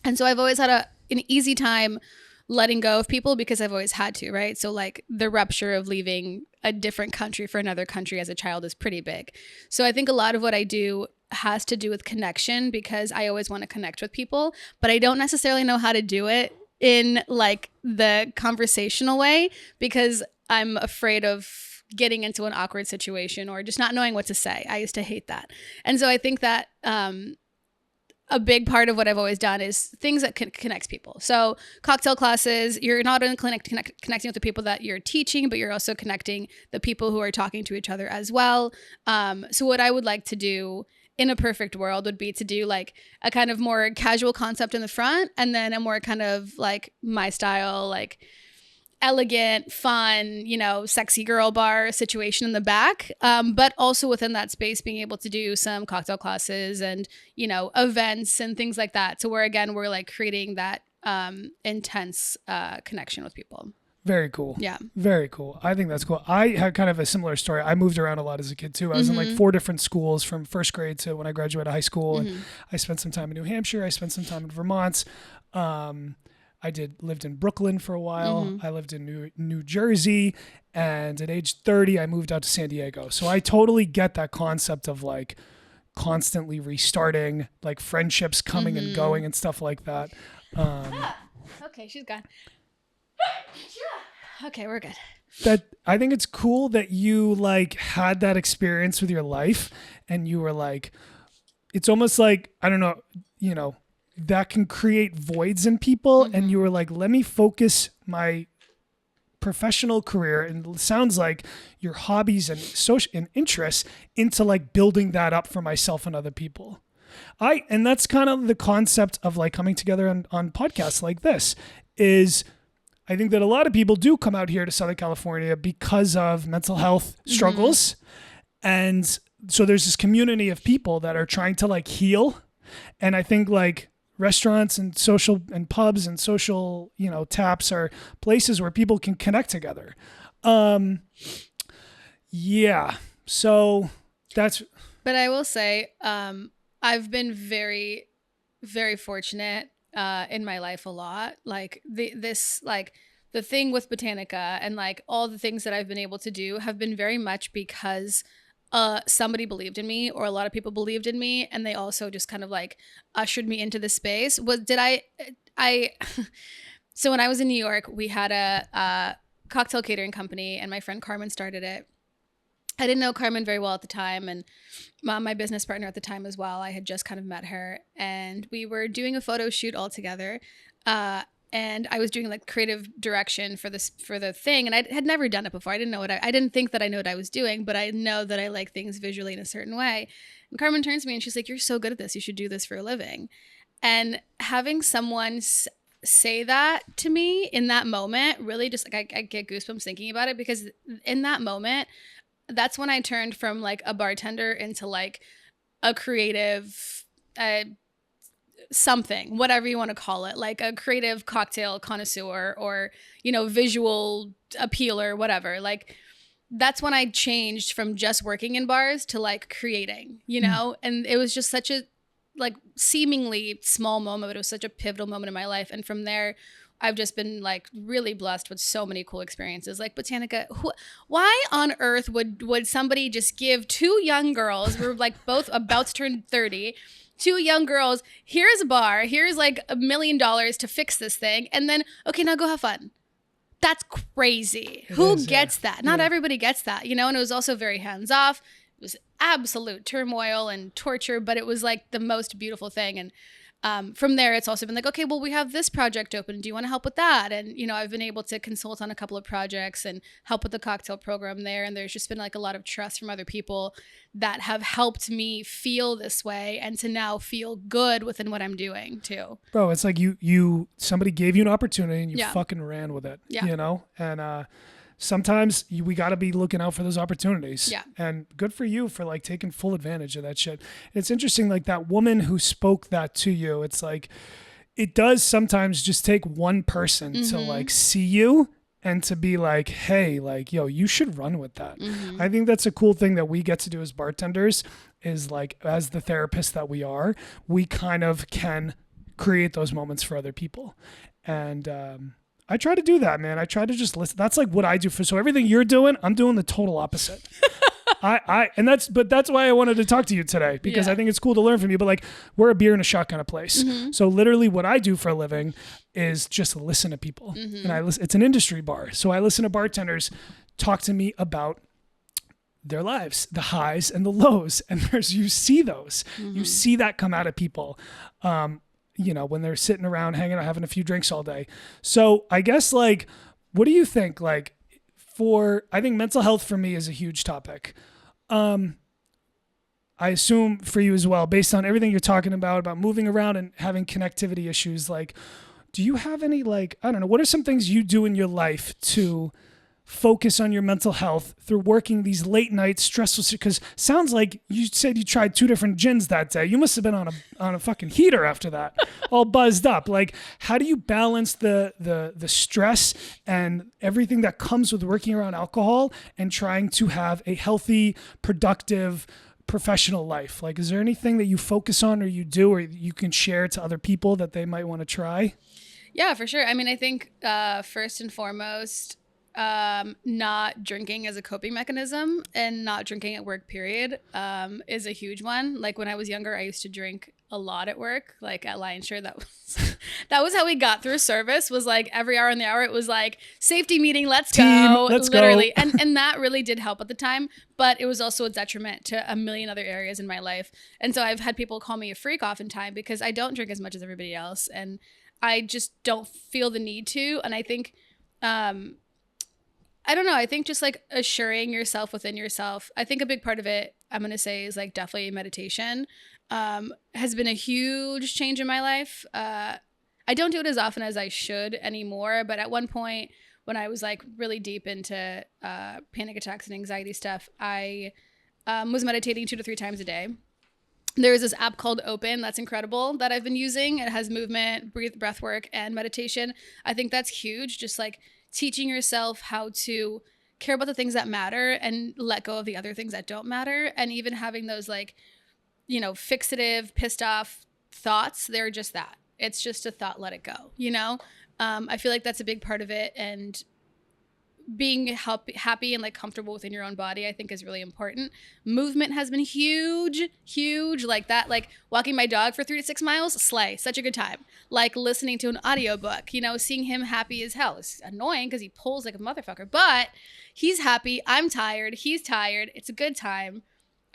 And so I've always had an easy time letting go of people because I've always had to, right? So like the rupture of leaving a different country for another country as a child is pretty big. So I think a lot of what I do has to do with connection because I always want to connect with people, but I don't necessarily know how to do it in like the conversational way because I'm afraid of getting into an awkward situation or just not knowing what to say. I used to hate that. And so I think that a big part of what I've always done is things that connect people. So cocktail classes, you're not only connecting with the people that you're teaching, but you're also connecting the people who are talking to each other as well. So what I would like to do in a perfect world would be to do like a kind of more casual concept in the front and then a more kind of like my style, like elegant, fun, sexy girl bar situation in the back. But also within that space, being able to do some cocktail classes and, events and things like that. So where, again, we're like creating that intense connection with people.
Very cool.
Yeah.
Very cool. I think that's cool. I had kind of a similar story. I moved around a lot as a kid too. I was in like 4 different schools from first grade to when I graduated high school. And I spent some time in New Hampshire. I spent some time in Vermont. I lived in Brooklyn for a while. I lived in New Jersey. And at age 30, I moved out to San Diego. So I totally get that concept of like constantly restarting, like friendships coming and going and stuff like that.
Okay, she's gone. Okay, we're good.
That I think it's cool that you like had that experience with your life and you were like, it's almost like, I don't know, that can create voids in people. And you were like, let me focus my professional career. And it sounds like your hobbies and social and interests into like building that up for myself and other people. And that's kind of the concept of like coming together on podcasts like this is I think that a lot of people do come out here to Southern California because of mental health struggles. And so there's this community of people that are trying to like heal. And I think like restaurants and social and pubs and social, taps are places where people can connect together. Yeah. So that's.
But I will say, I've been very, very fortunate in my life a lot. Like the thing with Botanica and like all the things that I've been able to do have been very much because somebody believed in me or a lot of people believed in me. And they also just kind of like ushered me into the space. So when I was in New York, we had a cocktail catering company and my friend Carmen started it. I didn't know Carmen very well at the time, and my business partner at the time as well. I had just kind of met her, and we were doing a photo shoot all together. And I was doing like creative direction for the thing, and I had never done it before. I didn't think that I knew what I was doing, but I know that I like things visually in a certain way. And Carmen turns to me and she's like, "You're so good at this. You should do this for a living." And having someone say that to me in that moment really just like I get goosebumps thinking about it, because in that moment, that's when I turned from like a bartender into like a creative something, whatever you want to call it, like a creative cocktail connoisseur or, visual appealer, whatever. Like that's when I changed from just working in bars to like creating, and it was just such a like seemingly small moment, but it was such a pivotal moment in my life. And from there, I've just been like really blessed with so many cool experiences. Like Botanica, why on earth would somebody just give 2 young girls, we're like both about to turn 30, 2 young girls, here's a bar, here's like $1 million to fix this thing, and then, okay, now go have fun. That's crazy. Who gets that? Not everybody gets that, and it was also very hands-off. It was absolute turmoil and torture, but it was like the most beautiful thing. And from there, it's also been like, okay, well, we have this project open. Do you want to help with that? And, I've been able to consult on a couple of projects and help with the cocktail program there. And there's just been like a lot of trust from other people that have helped me feel this way and to now feel good within what I'm doing too.
Bro, it's like somebody gave you an opportunity and you fucking ran with it, And sometimes we got to be looking out for those opportunities.
Yeah.
And good for you for like taking full advantage of that shit. It's interesting, like that woman who spoke that to you, it's like, it does sometimes just take one person to like see you and to be like, hey, like, yo, you should run with that. I think that's a cool thing that we get to do as bartenders is like, as the therapist that we are, we kind of can create those moments for other people. And I try to do that, man. I try to just listen. That's like what I do so everything you're doing, I'm doing the total opposite. That's why I wanted to talk to you today, because I think it's cool to learn from you. But like, we're a beer and a shot kind of place. So literally what I do for a living is just listen to people. And it's an industry bar. So I listen to bartenders talk to me about their lives, the highs and the lows. And you see those, you see that come out of people, when they're sitting around hanging out, having a few drinks all day. So I guess like, what do you think? Like I think mental health for me is a huge topic. I assume for you as well, based on everything you're talking about moving around and having connectivity issues, like, do you have any, like, I don't know, what are some things you do in your life to focus on your mental health through working these late nights, stressful, because sounds like you said you tried 2 different gins that day. You must have been on a fucking heater after that, all buzzed up. Like, how do you balance the stress and everything that comes with working around alcohol and trying to have a healthy, productive, professional life? Like, is there anything that you focus on or you do or you can share to other people that they might want to try?
Yeah, for sure. I mean, I think first and foremost, not drinking as a coping mechanism and not drinking at work, period, is a huge one. Like when I was younger, I used to drink a lot at work, like at Lionshire. That was how we got through service, was like every hour in the hour, it was like safety meeting, let's go, literally. And that really did help at the time, but it was also a detriment to a million other areas in my life. And so I've had people call me a freak oftentimes because I don't drink as much as everybody else. And I just don't feel the need to. And I think, I don't know. I think just like assuring yourself within yourself. I think a big part of it, I'm going to say, is like definitely meditation. Has been a huge change in my life. I don't do it as often as I should anymore. But at one point when I was like really deep into panic attacks and anxiety stuff, I was meditating 2 to 3 times a day. There's this app called Open that's incredible that I've been using. It has movement, breath work, and meditation. I think that's huge. Just like teaching yourself how to care about the things that matter and let go of the other things that don't matter. And even having those like, fixative, pissed off thoughts, they're just that. It's just a thought, let it go, I feel like that's a big part of it. And being happy and like comfortable within your own body, I think is really important. Movement has been huge, like that, like walking my dog for 3 to 6 miles, slay, such a good time. Like listening to an audiobook, seeing him happy as hell. It's annoying because he pulls like a motherfucker, but he's happy. I'm tired. He's tired. It's a good time.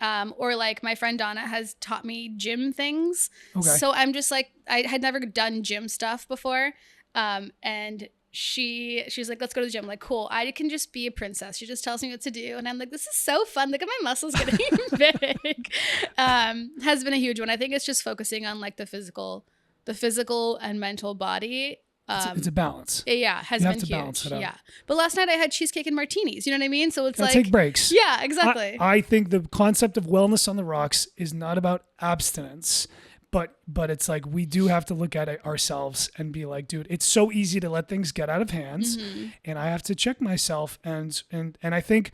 Or like my friend Donna has taught me gym things. Okay. So I'm just like, I had never done gym stuff before. And she's like, let's go to the gym. I'm like, cool. I can just be a princess. She just tells me what to do. And I'm like, this is so fun. Look at my muscles getting big. Has been a huge one. I think it's just focusing on like the physical and mental body.
It's a balance.
Yeah, has been huge. Balance it out. Yeah. But last night I had cheesecake and martinis. You know what I mean? So it's like
take breaks.
Yeah, exactly.
I think the concept of wellness on the rocks is not about abstinence. But it's like we do have to look at it ourselves and be like, dude, it's so easy to let things get out of hands, and I have to check myself. And I think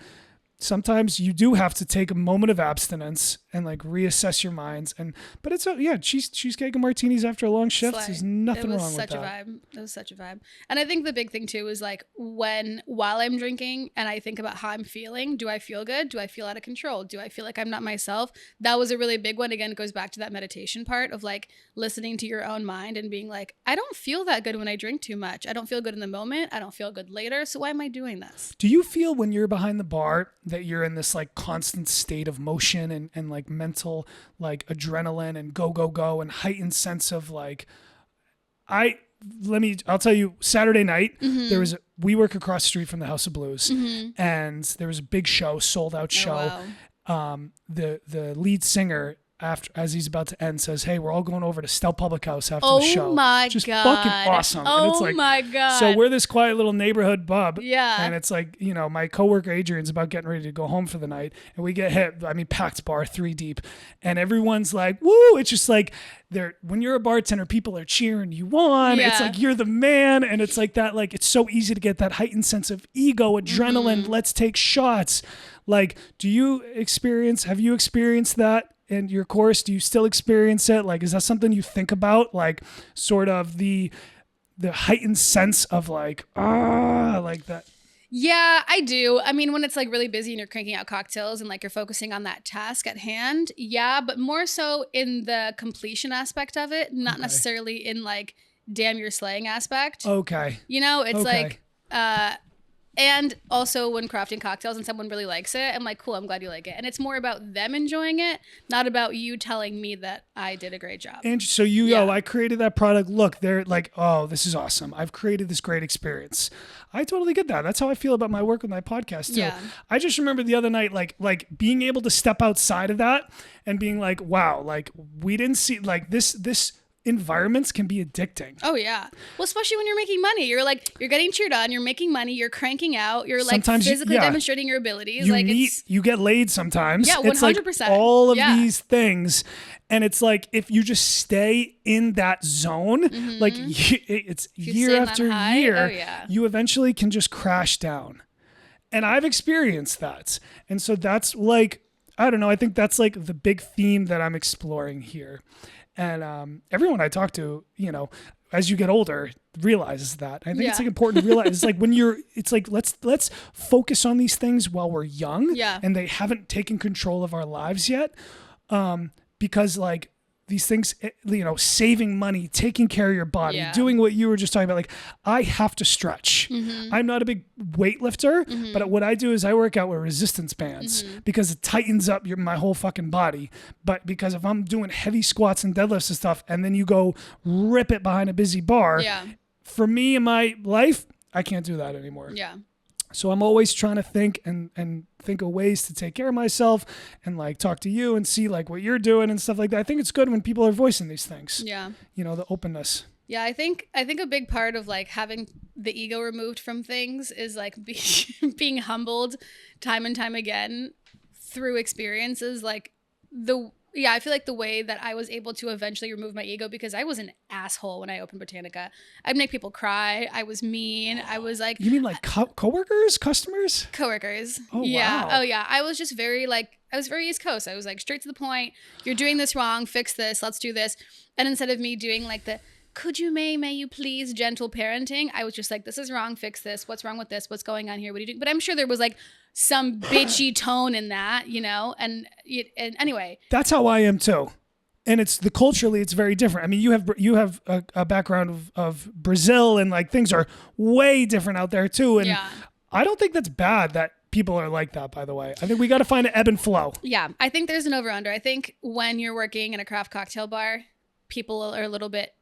sometimes you do have to take a moment of abstinence and like reassess your minds. But it's cheesecake and martinis after a long shift. There's nothing wrong with that.
It was such a vibe. And I think the big thing too is like while I'm drinking and I think about how I'm feeling, do I feel good? Do I feel out of control? Do I feel like I'm not myself? That was a really big one. Again, it goes back to that meditation part of like listening to your own mind and being like, I don't feel that good when I drink too much. I don't feel good in the moment. I don't feel good later. So why am I doing this?
Do you feel when you're behind the bar that you're in this like constant state of motion and like mental like adrenaline and go and heightened sense of like I'll tell you, Saturday night we work across the street from the House of Blues, and there was a big show, sold out show.
Oh, wow.
The lead singer, as he's about to end, says, "Hey, we're all going over to Stout Public House after
Oh
the show."
my
Just
God.
fucking awesome. And it's
Oh
like,
my God.
so we're this quiet little neighborhood pub.
Yeah.
And it's like, you know, my coworker Adrian's about getting ready to go home for the night, and we get hit. I mean, packed bar, 3 deep, and everyone's like, "Woo!" It's just like when you're a bartender, people are cheering you on.
Yeah.
It's like you're the man, and it's like that. Like it's so easy to get that heightened sense of ego, adrenaline. Let's take shots. Like, have you experienced that in your course? Do you still experience it? Like, is that something you think about? Like, sort of the heightened sense of like that.
Yeah, I do. I mean, when it's like really busy and you're cranking out cocktails and like you're focusing on that task at hand, yeah, but more so in the completion aspect of it, not necessarily in like damn you're slaying aspect.
Okay.
You know, it's
Okay.
like and also when crafting cocktails and someone really likes it, I'm like, cool, I'm glad you like it. And it's more about them enjoying it, not about you telling me that I did a great job.
And so I created that product. Look, they're like, oh, this is awesome. I've created this great experience. I totally get that. That's how I feel about my work with my podcast too.
Yeah.
I just remember the other night, like being able to step outside of that and being like, wow, like we didn't see like this environments can be addicting.
Oh yeah. Well, especially when you're making money. You're getting cheered on, you're making money, you're cranking out, you're like
Sometimes
physically demonstrating your abilities.
You get laid sometimes.
Yeah, 100%.
It's like all of these things. And it's like if you just stay in that zone, like it's year after year, you eventually can just crash down. And I've experienced that. And so that's like, I don't know, I think that's like the big theme that I'm exploring here. And everyone I talk to, you know, as you get older, realizes that. I think it's like important to realize. It's like it's like let's focus on these things while we're young, and they haven't taken control of our lives yet, because like these things, you know, saving money, taking care of your body, doing what you were just talking about. Like I have to stretch. I'm not a big weightlifter, but what I do is I work out with resistance bands because it tightens up my whole fucking body. But because if I'm doing heavy squats and deadlifts and stuff, and then you go rip it behind a busy bar, for me in my life, I can't do that anymore.
Yeah.
So I'm always trying to think and think of ways to take care of myself and like talk to you and see like what you're doing and stuff like that. I think it's good when people are voicing these things.
Yeah.
You know, the openness.
Yeah, I think a big part of like having the ego removed from things is like being humbled time and time again through experiences. Like I feel like the way that I was able to eventually remove my ego, because I was an asshole when I opened Botanica. I'd make people cry. I was mean. I was like...
You mean like coworkers, customers?
Coworkers.
Oh,
yeah.
wow.
Oh, yeah. I was just very East Coast. I was like straight to the point. You're doing this wrong. Fix this. Let's do this. And instead of me doing like the... Could you may you please gentle parenting, I was just like, this is wrong, fix this, what's wrong with this, what's going on here, what are you doing? But I'm sure there was like some bitchy tone in that, you know, and anyway.
That's how I am too. And culturally it's very different. I mean, you have a background of Brazil, and like things are way different out there too. And I don't think that's bad that people are like that, by the way. I think we got to find an ebb and flow.
Yeah. I think there's an over-under. I think when you're working in a craft cocktail bar, people are a little bit,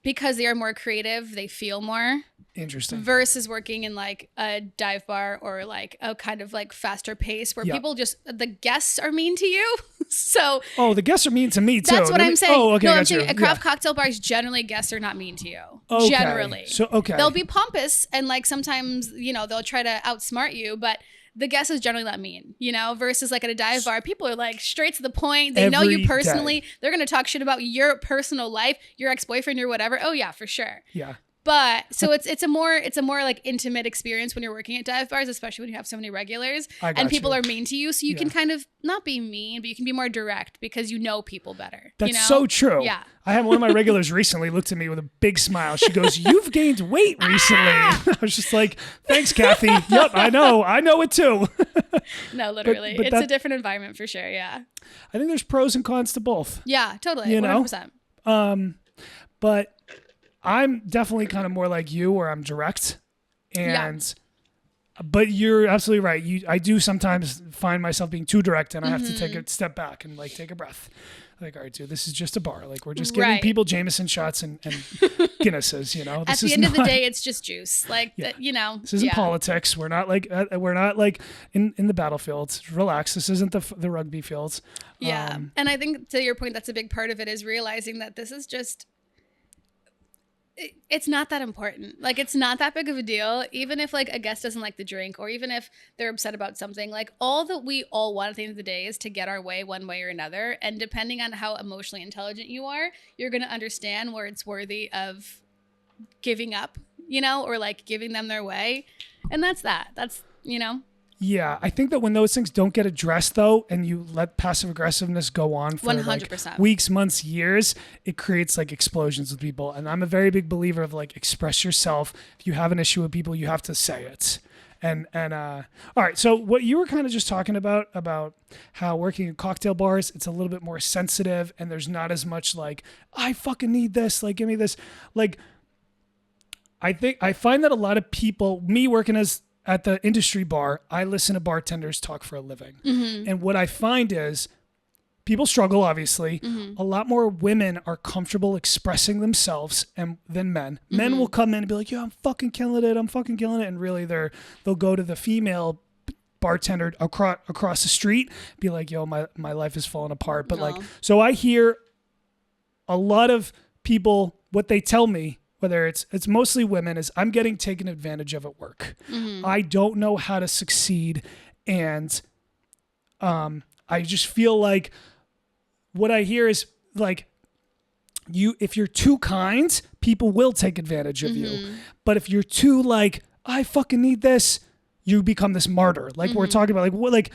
because they are more creative, they feel more.
Interesting.
Versus working in like a dive bar or like a kind of like faster pace where people the guests are mean to you. So.
Oh, the guests are mean to me too.
That's what I'm saying.
Oh, okay.
No, I'm saying at craft cocktail bars, generally guests are not mean to you.
Okay.
Generally.
So, okay.
They'll be pompous and like sometimes, you know, they'll try to outsmart you, but the guest is generally not mean, you know, versus like at a dive bar, people are like straight to the point. They know you personally. They're going to talk shit about your personal life, your ex-boyfriend or whatever. Oh yeah, for sure.
Yeah.
But so it's a more like intimate experience when you're working at dive bars, especially when you have so many regulars and people are mean to you. So you can kind of not be mean, but you can be more direct because you know people better.
That's
you know?
so true.
Yeah.
I had one of my regulars recently looked at me with a big smile. She goes, "You've gained weight recently." I was just like, "Thanks, Kathy." Yep, I know it too.
No, literally. But it's a different environment for sure. Yeah.
I think there's pros and cons to both.
Yeah, totally.
You
100%.
know? But I'm definitely kind of more like you, where I'm direct, and But you're absolutely right. I do sometimes find myself being too direct, and I have to take a step back and like take a breath. Like, all right, dude, this is just a bar. Like, we're just giving people Jameson shots and Guinnesses. You know,
at the end of the day, it's just juice. Like, you know,
this isn't politics. We're not like in the battlefields. Relax. This isn't the rugby fields.
Yeah, and I think to your point, that's a big part of it is realizing that this is just. It's not that important. Like, it's not that big of a deal. Even if like a guest doesn't like the drink, or even if they're upset about something, like all that we all want at the end of the day is to get our way one way or another. And depending on how emotionally intelligent you are, you're going to understand where it's worthy of giving up, you know, or like giving them their way. And that's, you know.
Yeah, I think that when those things don't get addressed, though, and you let passive aggressiveness go on for 100%. Like weeks, months, years, it creates like explosions with people. And I'm a very big believer of like express yourself. If you have an issue with people, you have to say it. And all right, so what you were kind of just talking about how working in cocktail bars, it's a little bit more sensitive, and there's not as much like, I fucking need this, like give me this. Like, I find that a lot of people, me working at the industry bar, I listen to bartenders talk for a living. Mm-hmm. And what I find is people struggle, obviously. Mm-hmm. A lot more women are comfortable expressing themselves than men. Mm-hmm. Men will come in and be like, yeah, I'm fucking killing it. And really they'll go to the female bartender across the street, be like, yo, my life is falling apart. But like, so I hear a lot of people, what they tell me, whether it's mostly women, is I'm getting taken advantage of at work. Mm-hmm. I don't know how to succeed. And I just feel like what I hear is like, if you're too kind, people will take advantage of you. But if you're too like, I fucking need this, you become this martyr. Like we're talking about, like what, like,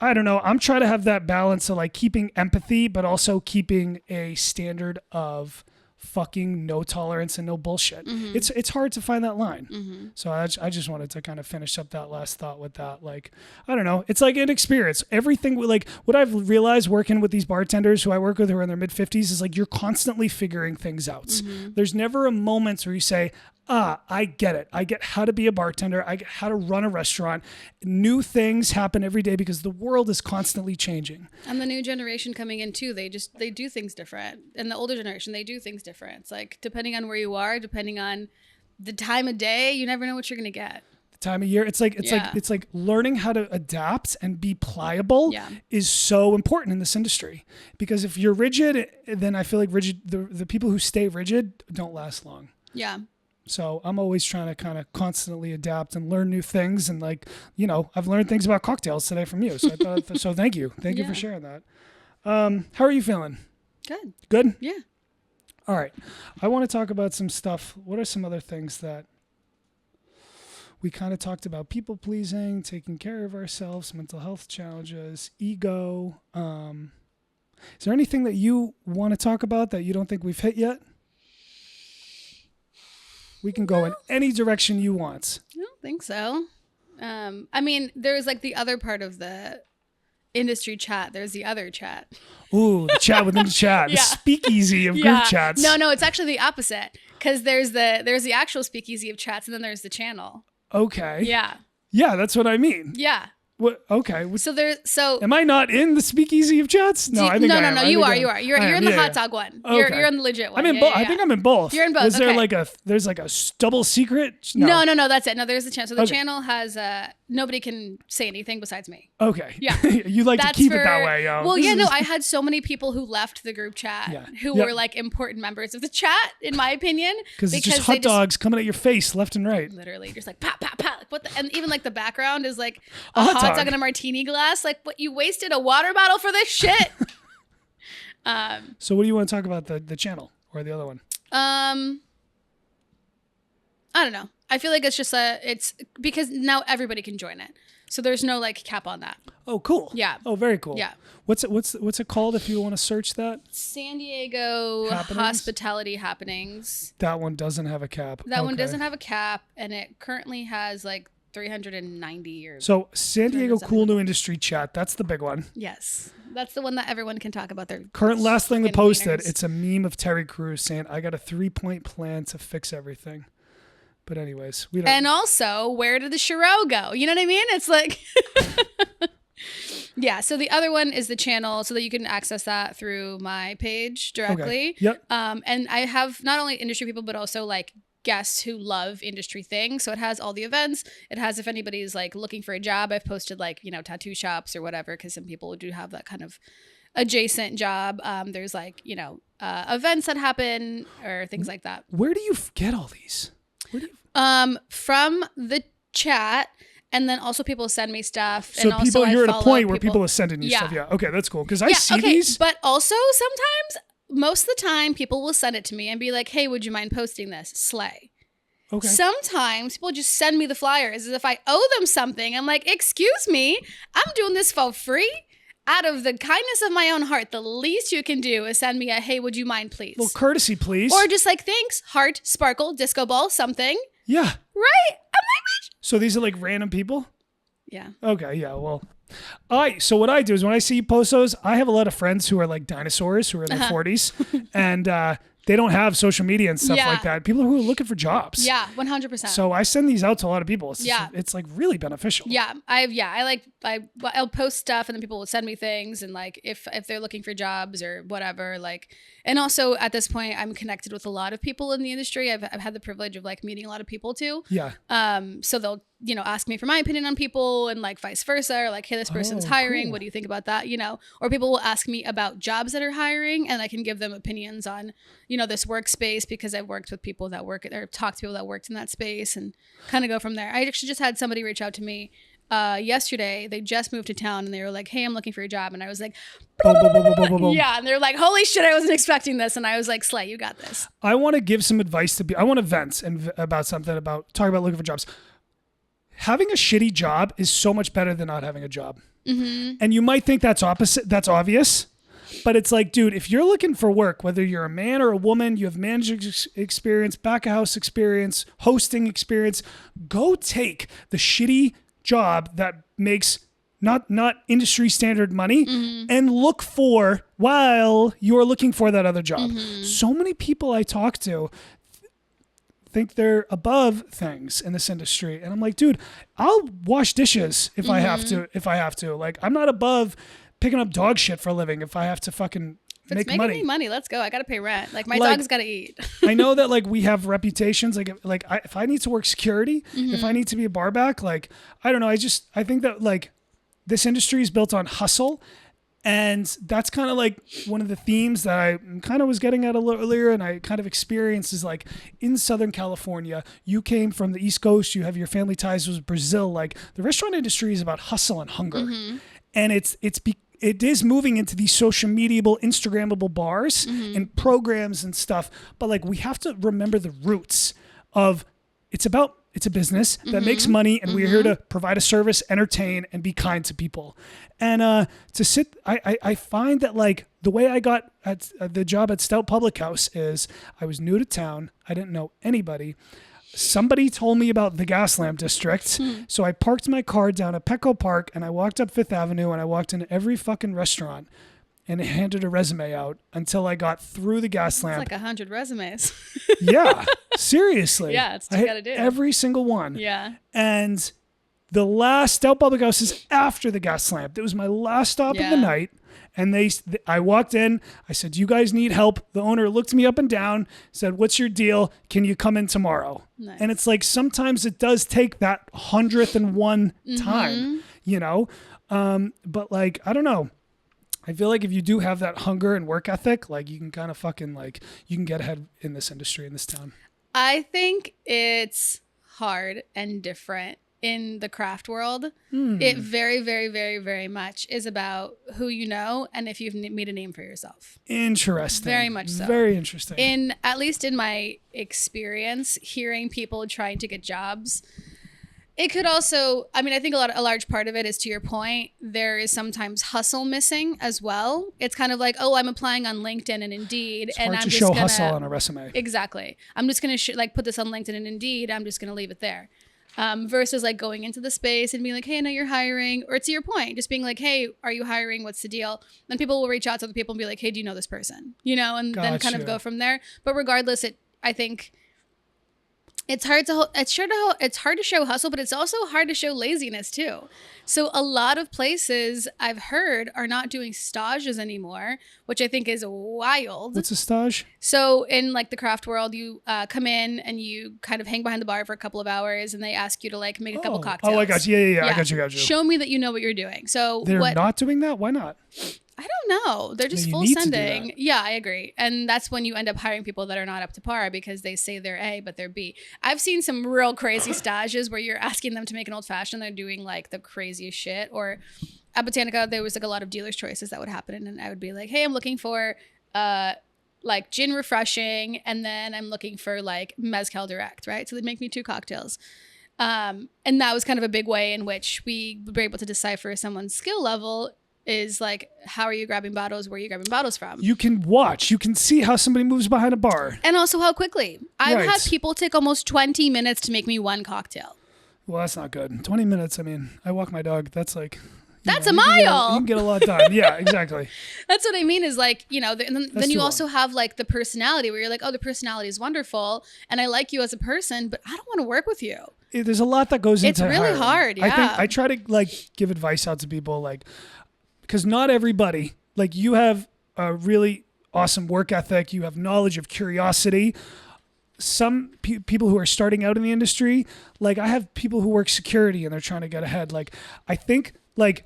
I don't know. I'm trying to have that balance of like keeping empathy, but also keeping a standard of fucking no tolerance and no bullshit. It's hard to find that line. So I just wanted to kind of finish up that last thought with that. Like, I don't know. It's like an experience. Everything, like what I've realized working with these bartenders who I work with who are in their mid 50s is like, you're constantly figuring things out. There's never a moment where you say, I get it. I get how to be a bartender. I get how to run a restaurant. New things happen every day because the world is constantly changing.
And the new generation coming in too, they do things different. And the older generation, they do things different. It's like, depending on where you are, depending on the time of day, you never know what you're going to get.
The time of year. It's like learning how to adapt and be pliable is so important in this industry. Because if you're rigid, then I feel like the people who stay rigid don't last long. Yeah. So I'm always trying to kind of constantly adapt and learn new things. And like, you know, I've learned things about cocktails today from you. So I thought, so thank you. Thank you for sharing that. How are you feeling?
Good.
Good?
Yeah.
All right. I want to talk about some stuff. What are some other things that we kind of talked about? People pleasing, taking care of ourselves, mental health challenges, ego. Is there anything that you want to talk about that you don't think we've hit yet? We can go in any direction you want.
I don't think so. I mean, there's like the other part of the industry chat. There's the other chat.
Ooh, the chat within the chat. The speakeasy of group chats.
No, it's actually the opposite. Because there's the actual speakeasy of chats, and then there's the channel.
Okay.
Yeah.
Yeah, that's what I mean.
Yeah.
What? Okay.
So
am I not in the speakeasy of chats? No, I think I am.
No, you are. You're in the hot dog one.
Okay.
You're in the legit one.
I'm in both. I think I'm in both.
You're in both.
Is there there's like a double secret?
No, that's it. No, there's the channel. So the channel has nobody can say anything besides me.
Okay.
Yeah.
You like to keep it that way, yo.
Well, yeah, no, I had so many people who left the group chat who were like important members of the chat, in my opinion.
Because it's just hot dogs coming at your face left and right.
Literally, just like pop, pop, pop. Like what and even like the background is like a hot dog and a martini glass. Like, what, you wasted a water bottle for this shit?
So what do you want to talk about, the channel or the other one?
I don't know. I feel like it's just it's because now everybody can join it. So there's no like cap on that.
Oh, cool.
Yeah.
Oh, very cool.
Yeah.
What's it called if you want to search that?
San Diego Hospitality Happenings.
That one doesn't have a cap.
That one doesn't have a cap, and it currently has like 390 years.
So San Diego Cool New Industry Chat, that's the big one.
Yes. That's the one that everyone can talk about their
current last thing they posted. It's a meme of Terry Crews saying, I got a 3-point plan to fix everything. But anyways, we don't.
And also, where did the Chiro go? You know what I mean? It's like, yeah. So the other one is the channel, so that you can access that through my page directly.
Okay. Yep.
And I have not only industry people, but also like guests who love industry things. So it has all the events. It has if anybody's like looking for a job. I've posted like, you know, tattoo shops or whatever, because some people do have that kind of adjacent job. There's like, you know, events that happen or things like that.
Where do you get all these? Where do you...
From the chat, and then also people send me stuff.
So
and
people,
also
you're at a point where people are sending you
Yeah.
stuff. Yeah. Okay, that's cool. Because I see these.
But also sometimes, most of the time, people will send it to me and be like, "Hey, would you mind posting this?" Slay.
Okay.
Sometimes people just send me the flyers as if I owe them something. I'm like, "Excuse me, I'm doing this for free." Out of the kindness of my own heart, the least you can do is send me a, "Hey, would you mind, please?"
Well, courtesy, please.
Or just like, "Thanks, heart, sparkle, disco ball, something."
Yeah.
Right? I'm like, bitch.
So these are like random people?
Yeah.
Okay, yeah, well. So what I do is when I see you post those, I have a lot of friends who are like dinosaurs who are in their 40s and they don't have social media and stuff like that. People who are looking for jobs.
Yeah, 100%.
So I send these out to a lot of people. It's,
Yeah.
it's like really beneficial.
Yeah, I'll post stuff and then people will send me things, and like if they're looking for jobs or whatever, like, and also at this point I'm connected with a lot of people in the industry. I've had the privilege of like meeting a lot of people too.
Yeah.
So they'll, you know, ask me for my opinion on people and like vice versa, or like, "Hey, this person's hiring.
Cool.
What do you think about that?" You know, or people will ask me about jobs that are hiring, and I can give them opinions on, you know, this workspace because I've worked with people that work or talked to people that worked in that space and kind of go from there. I actually just had somebody reach out to me yesterday. They just moved to town and they were like, "Hey, I'm looking for a job." And I was like,
Boom.
yeah. And they're like, "Holy shit, I wasn't expecting this." And I was like, "Slay, you got this."
I want to give some advice I want to vent about something talk about looking for jobs. Having a shitty job is so much better than not having a job. Mm-hmm. And you might think that's obvious, but it's like, dude, if you're looking for work, whether you're a man or a woman, you have managing experience, back of house experience, hosting experience, go take the shitty job that makes not industry standard money and look for while you're looking for that other job. So many people I talk to think they're above things in this industry. And I'm like, dude, I'll wash dishes if I have to. Like, I'm not above picking up dog shit for a living if I have to fucking
If it's making me money, let's go. I got to pay rent. Like, my dog's got to eat.
I know that like we have reputations. If I need to work security, if I need to be a bar back, like, I don't know. I think that like this industry is built on hustle. And that's kind of like one of the themes that I kind of was getting at a little earlier, and I kind of experienced is like in Southern California, you came from the East Coast, you have your family ties with Brazil. Like the restaurant industry is about hustle and hunger, and it is moving into these social mediable, Instagrammable bars and programs and stuff. But like we have to remember the roots of it's a business that makes money, and we're here to provide a service, entertain, and be kind to people. And I find that like the way I got at the job at Stout Public House is I was new to town. I didn't know anybody. Somebody told me about the Gaslamp District. So I parked my car down at Petco Park and I walked up Fifth Avenue and I walked into every fucking restaurant and handed a resume out until I got through the Gaslamp.
It's like 100 resumes.
Yeah, seriously.
Yeah, it's what you gotta do.
Every single one.
Yeah.
And the last Stout Public House is after the Gaslamp. It was my last stop of the night. And I walked in. I said, "You guys need help." The owner looked me up and down, said, "What's your deal? Can you come in tomorrow?"
Nice.
And it's like sometimes it does take that 101th time, you know? But like, I don't know. I feel like if you do have that hunger and work ethic, like you can kind of fucking like, you can get ahead in this industry, in this town.
I think it's hard and different in the craft world. It very, very, very, very much is about who you know and if you've made a name for yourself.
Interesting.
Very much so.
Very interesting.
At least in my experience, hearing people trying to get jobs, it could also, I mean, I think a large part of it is, to your point, there is sometimes hustle missing as well. It's kind of like, oh, I'm applying on LinkedIn and Indeed,
It's
and
hard
I'm
to
just
show
gonna
hustle on a resume.
Exactly. I'm just gonna put this on LinkedIn and Indeed. I'm just gonna leave it there. Versus like going into the space and being like, "Hey, I know you're hiring," or to your point, just being like, "Hey, are you hiring? What's the deal?" Then people will reach out to other people and be like, "Hey, do you know this person?" You know, and then kind of go from there. But regardless, I think It's hard to it's hard to show hustle, but it's also hard to show laziness too. So a lot of places I've heard are not doing stages anymore, which I think is wild.
What's a stage?
So in like the craft world, you come in and you kind of hang behind the bar for a couple of hours, and they ask you to like make a couple cocktails.
Oh, I got you. Yeah. I got you.
Show me that you know what you're doing. So
they're not doing that? Why not?
I don't know. They're just full sending. Yeah, I agree. And that's when you end up hiring people that are not up to par because they say they're A, but they're B. I've seen some real crazy stages where you're asking them to make an old fashioned. They're doing like the craziest shit. Or at Botanica, there was like a lot of dealer's choices that would happen. And I would be like, hey, I'm looking for like gin refreshing. And then I'm looking for like mezcal direct, right? So they'd make me 2 cocktails. And that was kind of a big way in which we were able to decipher someone's skill level. Is like, how are you grabbing bottles? Where are you grabbing bottles from?
You can watch. You can see how somebody moves behind a bar.
And also how quickly. I've had people take almost 20 minutes to make me 1 cocktail.
Well, that's not good. 20 minutes, I mean, I walk my dog. That's like...
That's a mile.
You can get a lot done. Yeah, exactly.
That's what I mean is like, you know, then you also have like the personality where you're like, oh, the personality is wonderful. And I like you as a person, but I don't want to work with you.
There's a lot that goes into it.
It's really hard, yeah.
I try to like give advice out to people like... Because not everybody, like you have a really awesome work ethic, you have knowledge of curiosity. Some people who are starting out in the industry, like I have people who work security and they're trying to get ahead. Like I think like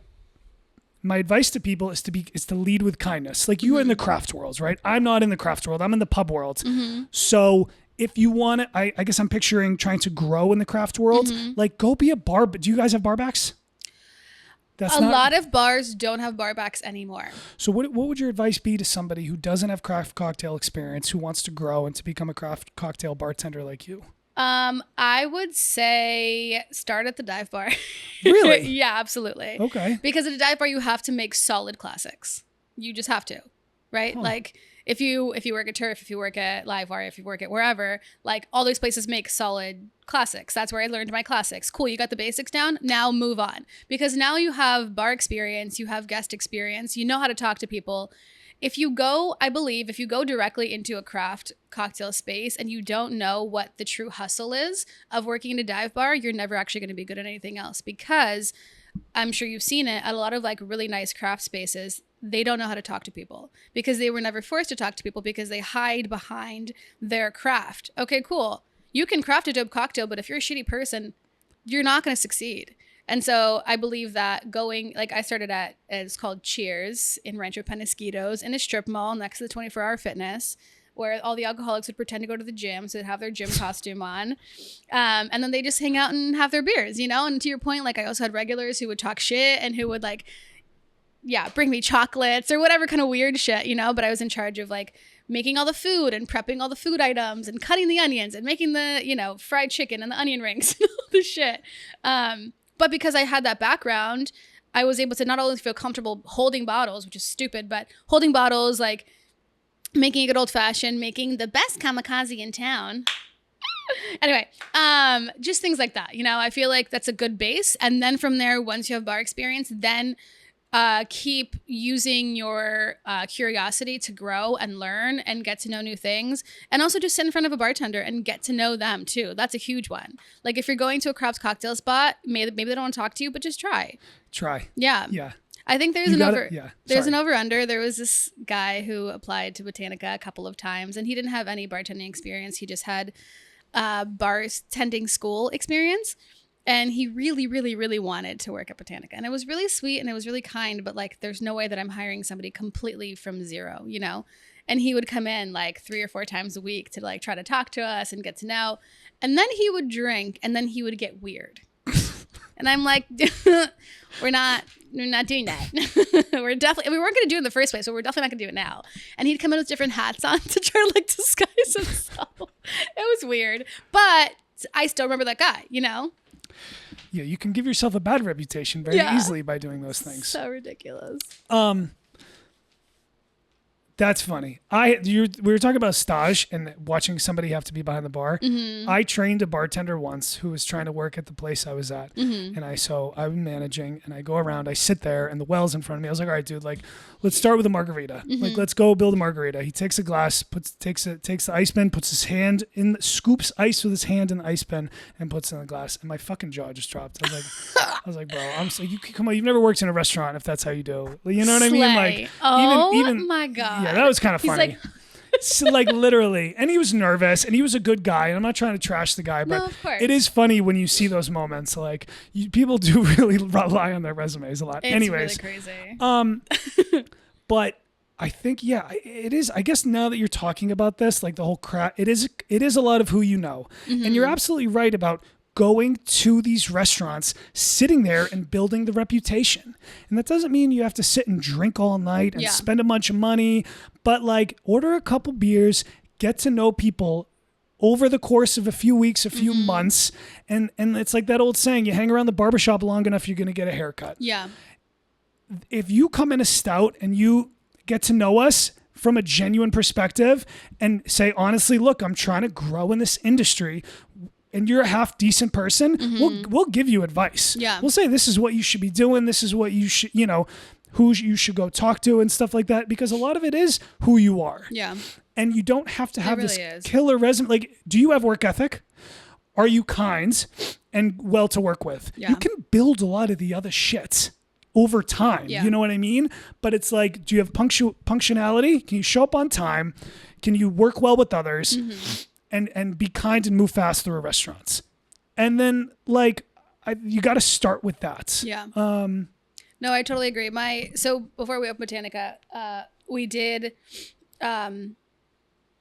my advice to people is to lead with kindness. Like you are in the craft world, right? I'm not in the craft world. I'm in the pub world. Mm-hmm. So if you want to, I guess I'm picturing trying to grow in the craft world, like go be a bar. But do you guys have barbacks?
A lot of bars don't have barbacks anymore.
So what would your advice be to somebody who doesn't have craft cocktail experience, who wants to grow and to become a craft cocktail bartender like you?
I would say start at the dive bar.
Really?
Yeah, absolutely.
Okay.
Because at a dive bar, you have to make solid classics. You just have to, right? Huh. Like if you work at Turf, if you work at Live Wire, if you work at wherever, like all these places make solid classics. That's where I learned my classics. Cool, you got the basics down. Now move on. Because now you have bar experience, you have guest experience, you know how to talk to people. If you go directly into a craft cocktail space and you don't know what the true hustle is of working in a dive bar, you're never actually going to be good at anything else. Because I'm sure you've seen it at a lot of like really nice craft spaces. They don't know how to talk to people because they were never forced to talk to people because they hide behind their craft. Okay, cool. You can craft a dope cocktail, but if you're a shitty person, you're not going to succeed. And so I believe that I started at, it's called Cheers in Rancho Penasquitos in a strip mall next to the 24-hour fitness where all the alcoholics would pretend to go to the gym. So they'd have their gym costume on. And then they just hang out and have their beers, you know? And to your point, like I also had regulars who would talk shit and who would like, bring me chocolates or whatever kind of weird shit, you know? But I was in charge of like making all the food and prepping all the food items and cutting the onions and making the, you know, fried chicken and the onion rings and all this shit. But because I had that background, I was able to not only feel comfortable holding bottles, which is stupid, but holding bottles, like making a good old fashioned, making the best kamikaze in town. Anyway, just things like that. You know, I feel like that's a good base. And then from there, once you have bar experience, then keep using your curiosity to grow and learn and get to know new things. And also just sit in front of a bartender and get to know them too. That's a huge one. Like if you're going to a craft cocktail spot, maybe they don't want to talk to you, but just try. Yeah. I think there's an over-under. There was this guy who applied to Botanica a couple of times and he didn't have any bartending experience. He just had bartending school experience. And he really, really, really wanted to work at Botanica. And it was really sweet and it was really kind, but like there's no way that I'm hiring somebody completely from zero, you know? And he would come in like 3 or 4 times a week to like try to talk to us and get to know. And then he would drink and then he would get weird. And I'm like, we're not doing that. we weren't going to do it in the first place, so we're definitely not going to do it now. And he'd come in with different hats on to try to like disguise himself. It was weird, but I still remember that guy, you know?
Yeah, you can give yourself a bad reputation very easily by doing those things.
So ridiculous.
That's funny. We were talking about stage and watching somebody have to be behind the bar.
Mm-hmm.
I trained a bartender once who was trying to work at the place I was at.
Mm-hmm.
And I'm managing and I go around, I sit there and the well's in front of me. I was like, all right, dude, like, let's start with a margarita.
Mm-hmm.
Like, let's go build a margarita. He takes a glass, takes the ice bin, puts his hand scoops ice with his hand in the ice bin and puts it in the glass. And my fucking jaw just dropped. I was like, bro, I'm so, come on, you've never worked in a restaurant if that's how you do. You know what I mean? Like, even
my God.
yeah, that was kind of funny.
Like,
so, like, literally, and he was nervous, and he was a good guy. And I'm not trying to trash the guy, but
no, of course.
it is funny when you see those moments. Like, people do really rely on their resumes a lot.
It's
Anyways,
really crazy.
But I think it is. I guess now that you're talking about this, like the whole crap, it is a lot of who you know, and you're absolutely right about going to these restaurants, sitting there and building the reputation. And that doesn't mean you have to sit and drink all night and spend a bunch of money, but like order a couple beers, get to know people over the course of a few weeks, a few months. And it's like that old saying, you hang around the barbershop long enough, you're going to get a haircut.
Yeah.
If you come in a stout and you get to know us from a genuine perspective and say, honestly, look, I'm trying to grow in this industry, and you're a half decent person, we'll give you advice.
Yeah.
We'll say, this is what you should be doing. This is what you should, who you should go talk to and stuff like that, because a lot of it is who you are.
Yeah.
And you don't have to have
really
this
is.
killer resume. Like, do you have work ethic? Are you kind and well to work with?
Yeah.
You can build a lot of the other shit over time.
Yeah.
You know what I mean? But it's like, do you have punctuality? Can you show up on time? Can you work well with others? And be kind and move fast through restaurants. And then, like, you got to start with that.
Yeah. No, I totally agree. So before we opened Botanica, we did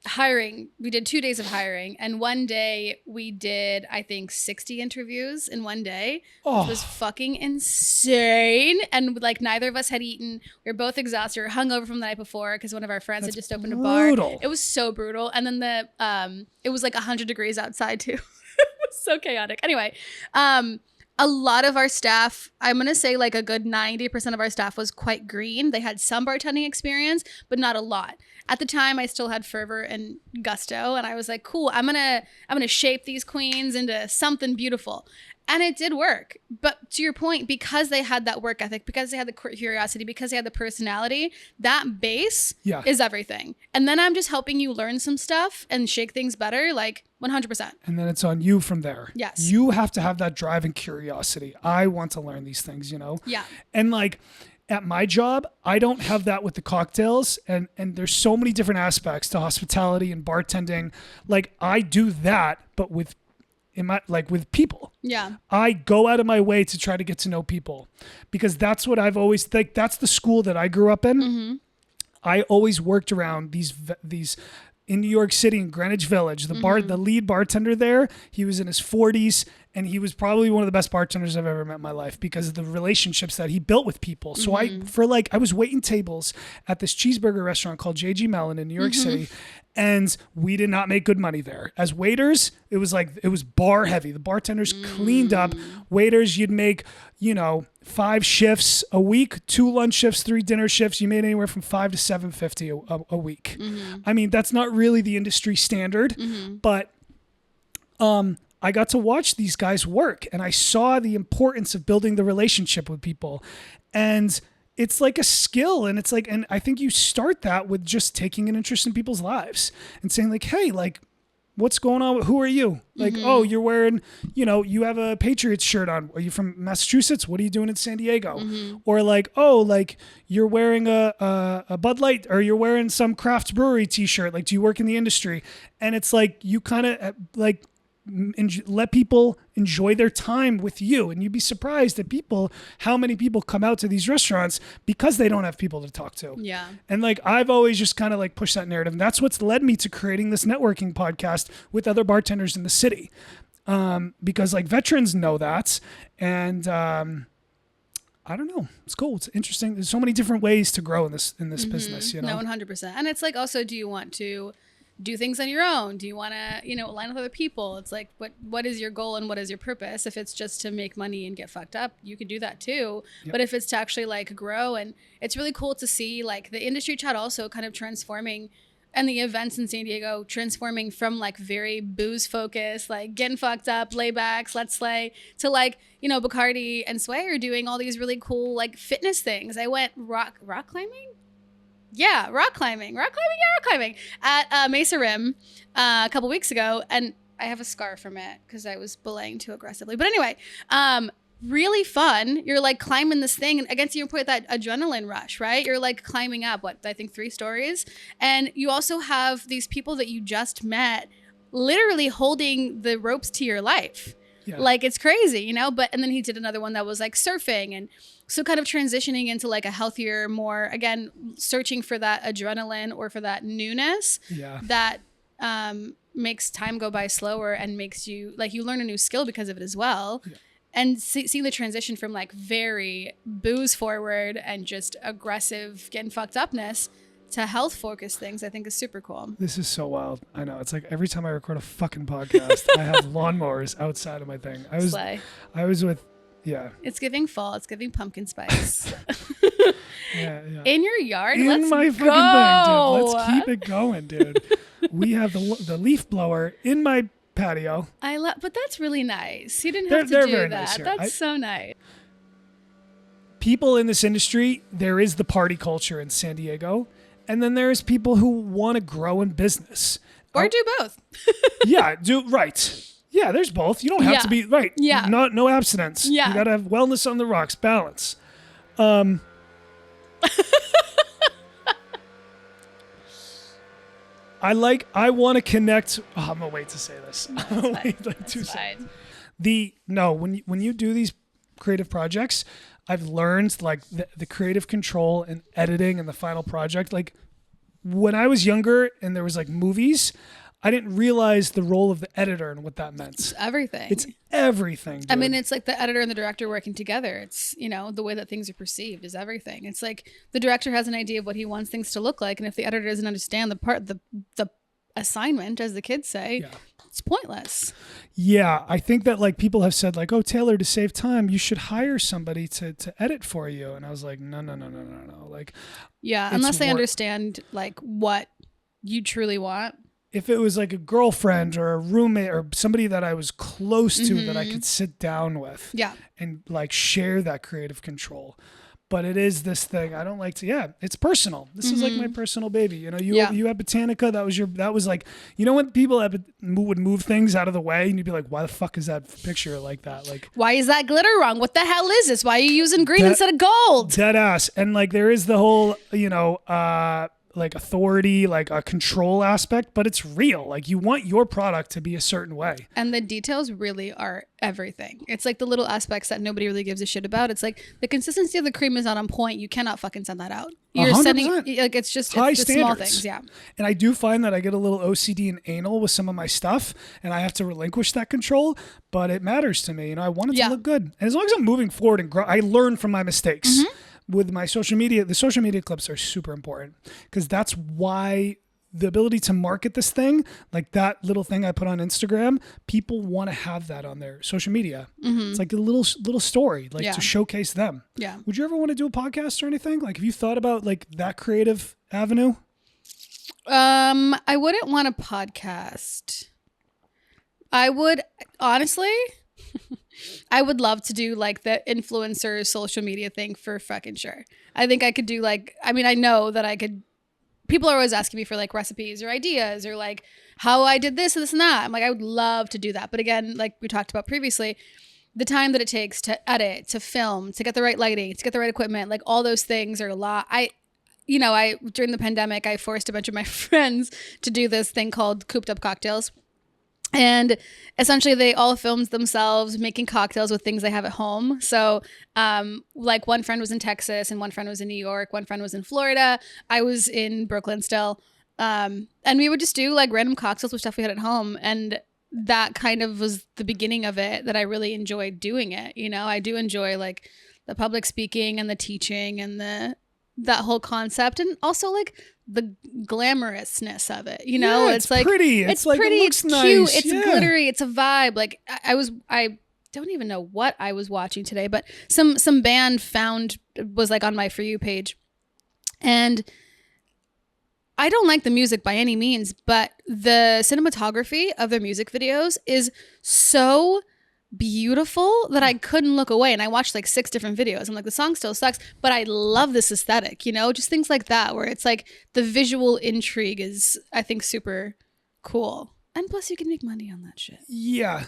hiring. We did 2 days of hiring, and one day we did, I think, 60 interviews in one day. Which was fucking insane. And like, neither of us had eaten. We were both exhausted. We were hungover from the night before because one of our friends had just opened a bar. It was so brutal. And then it was like 100 degrees outside too. It was so chaotic. Anyway, a lot of our staff, I'm going to say like a good 90% of our staff was quite green. They had some bartending experience, but not a lot. At the time, I still had fervor and gusto, and I was like, cool, I'm gonna shape these queens into something beautiful. And it did work. But to your point, because they had that work ethic, because they had the curiosity, because they had the personality, that base is everything. And then I'm just helping you learn some stuff and shake things better, like 100%.
And then it's on you from there.
Yes.
You have to have that drive and curiosity. I want to learn these things, Yeah. And like, at my job, I don't have that with the cocktails, and there's so many different aspects to hospitality and bartending. Like, I do that, but with people.
Yeah.
I go out of my way to try to get to know people, because that's what I've always that's the school that I grew up in. I always worked around these in New York City, in Greenwich Village. The lead bartender there, he was in his 40s, and he was probably one of the best bartenders I've ever met in my life because of the relationships that he built with people. So I was waiting tables at this cheeseburger restaurant called J.G. Mellon in New York City, and we did not make good money there. As waiters, it was bar heavy. The bartenders cleaned up. Waiters, you'd make, 5 shifts a week, 2 lunch shifts, 3 dinner shifts. You made anywhere from $5 to $750 a week. I mean, that's not really the industry standard, but I got to watch these guys work, and I saw the importance of building the relationship with people. And it's like a skill, and it's like, and I think you start that with just taking an interest in people's lives and saying like, hey, like, what's going on? Who are you? Like, oh, you're wearing, you have a Patriots shirt on. Are you from Massachusetts? What are you doing in San Diego? Or like, oh, like you're wearing a Bud Light, or you're wearing some craft brewery t-shirt. Like, do you work in the industry? And it's like, you kind of like, let people enjoy their time with you, and you'd be surprised at how many people come out to these restaurants because they don't have people to talk to.
Yeah. And
like, I've always just kind of like pushed that narrative, and that's what's led me to creating this networking podcast with other bartenders in the city, because like veterans know that, and I don't know, it's cool, it's interesting. There's so many different ways to grow in this business,
No, 100%. And it's like, also, do you want to do things on your own? Do you want to, align with other people? It's like, what is your goal and what is your purpose? If it's just to make money and get fucked up, you can do that too. Yep. But if it's to actually like grow, and it's really cool to see like the industry chat also kind of transforming, and the events in San Diego transforming from like very booze focused, like getting fucked up, laybacks, let's slay, to like, Bacardi and Sway are doing all these really cool like fitness things. I went rock climbing. Yeah, rock climbing at Mesa Rim a couple weeks ago. And I have a scar from it because I was belaying too aggressively. But anyway, really fun. You're like climbing this thing, and against your point, that adrenaline rush, right? You're like climbing up, I think 3 stories. And you also have these people that you just met literally holding the ropes to your life. Yeah. Like it's crazy, and then he did another one that was like surfing, and so kind of transitioning into like a healthier, more, again, searching for that adrenaline or for that newness that makes time go by slower and makes you like, you learn a new skill because of it as well. Yeah. And seeing the transition from like very booze forward and just aggressive getting fucked upness to health focused things, I think is super cool.
This is so wild. I know. It's like every time I record a fucking podcast, I have lawnmowers outside of my thing. I was with, yeah.
It's giving fall. It's giving pumpkin spice.
Yeah.
In your yard?
In my fucking thing, dude. Let's keep it going, dude. We have the leaf blower in my patio.
But that's really nice. You didn't have to do that. Nice that's so nice.
People in this industry, there is the party culture in San Diego, and then there's people who want to grow in business.
Or do both.
Right. Yeah, there's both. You don't have to be, right.
Yeah.
No abstinence.
Yeah.
You got to have wellness on the rocks, balance. I want to connect. Oh, I'm going to wait to say this. I'm going to wait like 2 seconds. When you do these creative projects, I've learned like the creative control and editing and the final project. Like when I was younger and there was like movies, I didn't realize the role of the editor and what that meant.
It's everything.
It's everything, dude.
I mean, it's like the editor and the director working together. It's, the way that things are perceived is everything. It's like the director has an idea of what he wants things to look like. And if the editor doesn't understand the assignment, as the kids say, it's pointless.
Yeah. I think that like people have said like, oh, Taylor, to save time, you should hire somebody to edit for you. And I was like, no. Like,
yeah. Unless they understand like what you truly want.
If it was like a girlfriend or a roommate or somebody that I was close to that I could sit down with and like share that creative control. But it is this thing. I don't like to, it's personal. This is like my personal baby. You had Botanica. That was like, when people would move things out of the way and you'd be like, why the fuck is that picture like that? Like,
why is that glitter wrong? What the hell is this? Why are you using green instead of gold?
Dead ass. And like, there is the whole, like authority, like a control aspect, but it's real. Like you want your product to be a certain way.
And the details really are everything. It's like the little aspects that nobody really gives a shit about. It's like the consistency of the cream is not on point. You cannot fucking send that out. You're
100%.
sending, like, it's just
high
it's the
standards.
small things. Yeah.
And I do find that I get a little OCD and anal with some of my stuff and I have to relinquish that control, but it matters to me. I want it to look good. And as long as I'm moving forward and grow, I learn from my mistakes. With my social media, the social media clips are super important because that's why the ability to market this thing, like that little thing I put on Instagram, people want to have that on their social media. It's like a little story, like to showcase them.
Yeah.
Would you ever want to do a podcast or anything? Like, have you thought about like that creative avenue?
I wouldn't want a podcast. I would honestly. I would love to do like the influencer social media thing for fucking sure. I think I could do like, I mean, I know that I could, people are always asking me for like recipes or ideas or like how I did this and this and that. I'm like, I would love to do that. But again, like we talked about previously, the time that it takes to edit, to film, to get the right lighting, to get the right equipment, like all those things are a lot. During the pandemic, I forced a bunch of my friends to do this thing called Cooped Up Cocktails. And essentially they all filmed themselves making cocktails with things they have at home. So like one friend was in Texas and one friend was in New York. One friend was in Florida. I was in Brooklyn still. And we would just do like random cocktails with stuff we had at home. And that kind of was the beginning of it that I really enjoyed doing it. I do enjoy like the public speaking and the teaching and that whole concept, and also like the glamorousness of it. You know,
Yeah,
it's like
pretty.
It's
like,
pretty.
It
It's
looks
cute.
nice.
It's glittery. It's a vibe. Like I don't even know what I was watching today, but some band was like on my For You page, and I don't like the music by any means, but the cinematography of their music videos is so beautiful that I couldn't look away. And I watched like 6 different videos. I'm like, the song still sucks, but I love this aesthetic, you know, just things like that, where it's like the visual intrigue is, I think, super cool. And plus you can make money on that shit.
Yeah.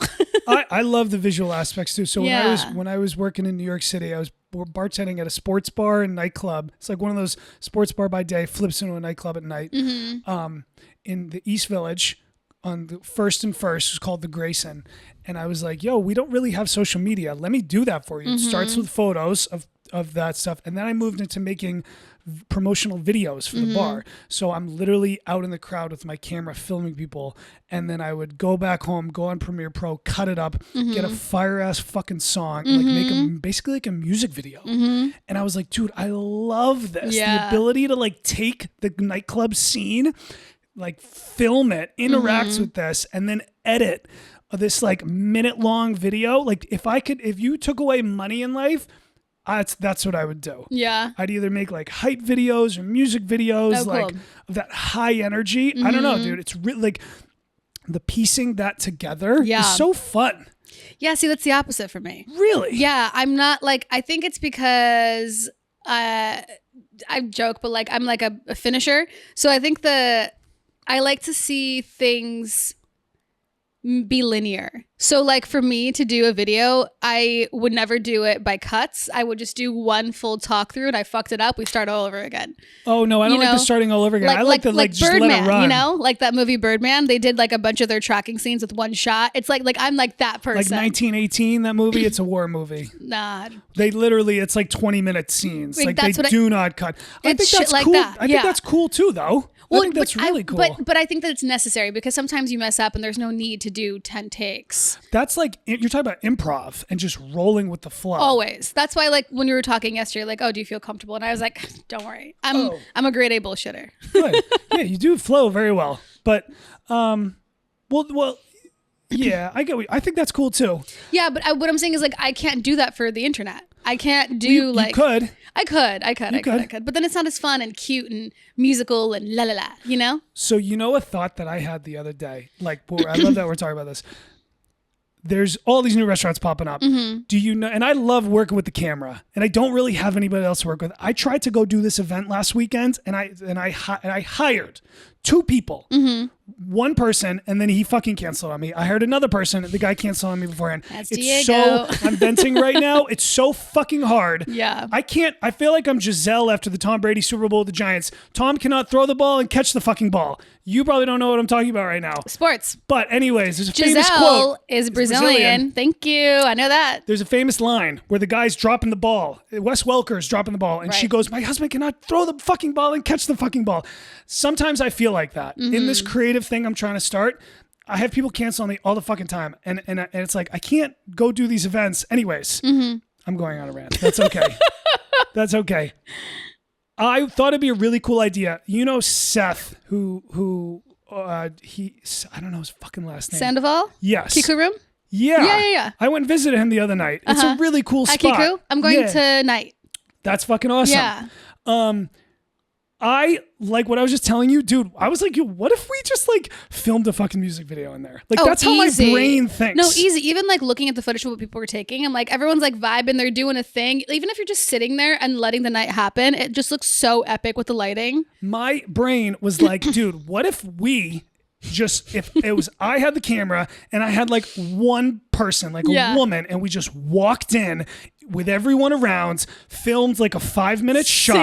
I love the visual aspects too. So when I was working in New York City, I was bartending at a sports bar and nightclub. It's like one of those sports bar by day flips into a nightclub at night.
Mm-hmm.
In the East Village on the First and First, was called the Grayson. And I was like, yo, we don't really have social media. Let me do that for you. It starts with photos of that stuff. And then I moved into making promotional videos for the bar. So I'm literally out in the crowd with my camera filming people. And then I would go back home, go on Premiere Pro, cut it up, get a fire ass fucking song, and like make basically like a music video. And I was like, dude, I love this.
Yeah.
The ability to like take the nightclub scene, like film it, interact with this, and then edit this like minute long video. Like if you took away money in life, that's what I would do.
Yeah.
I'd either make like hype videos or music videos, like of that high energy. I don't know, dude. It's really like the piecing that together is so fun.
Yeah. See, that's the opposite for me.
Really?
Yeah. I'm not like, I think it's because I joke, but like I'm like a finisher. So I think I like to see things be linear. So like for me to do a video, I would never do it by cuts. I would just do one full talk through and I fucked it up. We start all over again.
Oh no, I don't like the starting all over again. I like the just
Birdman,
let it run.
you know, like that movie Birdman. They did like a bunch of their tracking scenes with one shot. It's like I'm like that person.
Like 1918, that movie. It's a war movie.
Nah.
They literally, it's like 20-minute scenes. Like they do not cut. I think that's
like
cool.
that.
I think that's cool too, though. I think that's really cool.
But I think that it's necessary because sometimes you mess up and there's no need to do 10 takes.
That's like, you're talking about improv and just rolling with the flow.
Always. That's why like when you were talking yesterday, like, oh, do you feel comfortable? And I was like, don't worry. I'm a grade A bullshitter.
Good. Yeah, you do flow very well. But, well, yeah, I think that's cool too.
Yeah, but what I'm saying is like, I can't do that for the internet. I can't do
you
like...
could.
I could. But then it's not as fun and cute and musical and la la la, you know?
So you know a thought that I had the other day? Like, I love that we're talking about this. There's all these new restaurants popping up. Do you know? And I love working with the camera, and I don't really have anybody else to work with. I tried to go do this event last weekend, and I hired 2 people. One person, and then he fucking canceled on me. I hired another person, and the guy canceled on me beforehand.
That's
it's
Diego.
I'm venting right now. It's so fucking hard.
Yeah.
I feel like I'm Giselle after the Tom Brady Super Bowl with the Giants. Tom cannot throw the ball and catch the fucking ball. You probably don't know what I'm talking about right now.
Sports.
But anyways, there's a famous
Giselle
quote.
is Brazilian. Thank you. I know that.
There's a famous line where the guy's dropping the ball. Wes Welker's dropping the ball. And she goes, my husband cannot throw the fucking ball and catch the fucking ball. Sometimes I feel like that. In this creative thing I'm trying to start, I have people cancel on me all the fucking time. And it's like, I can't go do these events. Anyways, I'm going on a rant. That's okay. That's okay. I thought it'd be a really cool idea. You know Seth, who I don't know his fucking last name.
Sandoval?
Yes.
Kikurum?
Yeah. I went and visited him the other night. It's a really cool spot.
Hi, Kiku. I'm going tonight.
That's fucking awesome.
Yeah.
I like what I was just telling you, dude. I was like, what if we just like filmed a fucking music video in there? Like that's how my brain thinks.
No, easy. Even like looking at the footage of what people were taking, I'm like, everyone's like vibing, they're doing a thing. Even if you're just sitting there and letting the night happen, it just looks so epic with the lighting.
My brain was like, dude, what if if it was, I had the camera and I had like one person, like a woman, and we just walked in with everyone around, filmed like a 5-minute shot.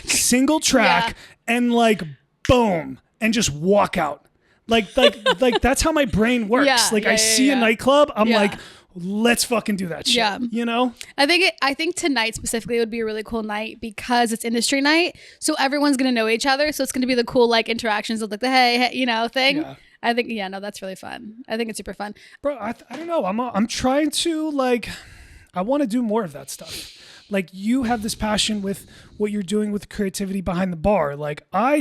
Single track, and like, boom, and just walk out. Like that's how my brain works. I see a nightclub, I'm like, let's fucking do that shit. Yeah. You know?
I think tonight specifically would be a really cool night because it's industry night. So everyone's going to know each other. So it's going to be the cool like interactions of like the hey, you know, thing. Yeah. I think, that's really fun. I think it's super fun.
Bro, I don't know. I'm trying to like, I want to do more of that stuff. like you have this passion with what you're doing with creativity behind the bar. Like I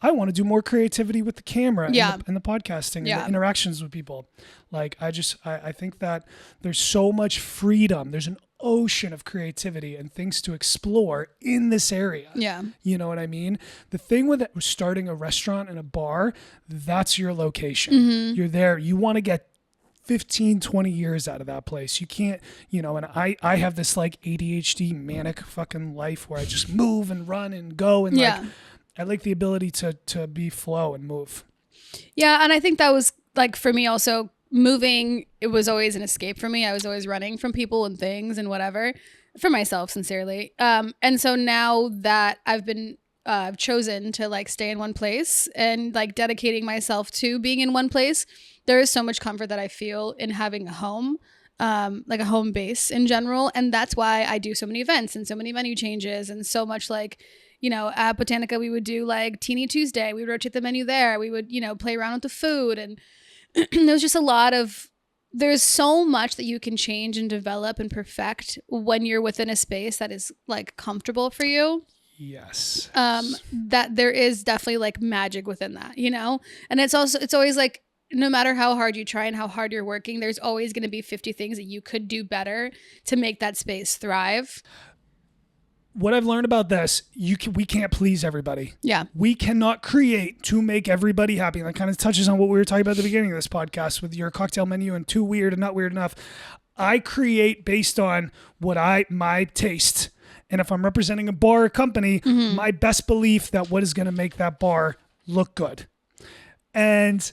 want to do more creativity with the camera and the podcasting and the interactions with people. Like I think that there's so much freedom. There's an ocean of creativity and things to explore in this area.
Yeah.
You know what I mean? The thing with starting a restaurant and a bar, that's your location.
Mm-hmm.
You're there. You want to get 15, 20 years out of that place. You can't, and I have this like ADHD manic fucking life where I just move and run and go. And like, I like the ability to be flow and move.
Yeah. And I think that was like, for me also, moving, it was always an escape for me. I was always running from people and things and whatever, for myself, sincerely. And so now that I've chosen to like stay in one place and like dedicating myself to being in one place, there is so much comfort that I feel in having a home, like a home base in general. And that's why I do so many events and so many menu changes and so much like, at Botanica, we would do like Teeny Tuesday. We would rotate the menu there. We would, play around with the food. And there's just there's so much that you can change and develop and perfect when you're within a space that is like comfortable for you.
Yes.
That there is definitely like magic within that, and it's always like, no matter how hard you try and how hard you're working, there's always going to be 50 things that you could do better to make that space thrive.
What I've learned about this, we can't please everybody.
Yeah.
We cannot create to make everybody happy. And that kind of touches on what we were talking about at the beginning of this podcast with your cocktail menu and too weird and not weird enough. I create based on my taste. And if I'm representing a bar or company, my best belief that what is going to make that bar look good. And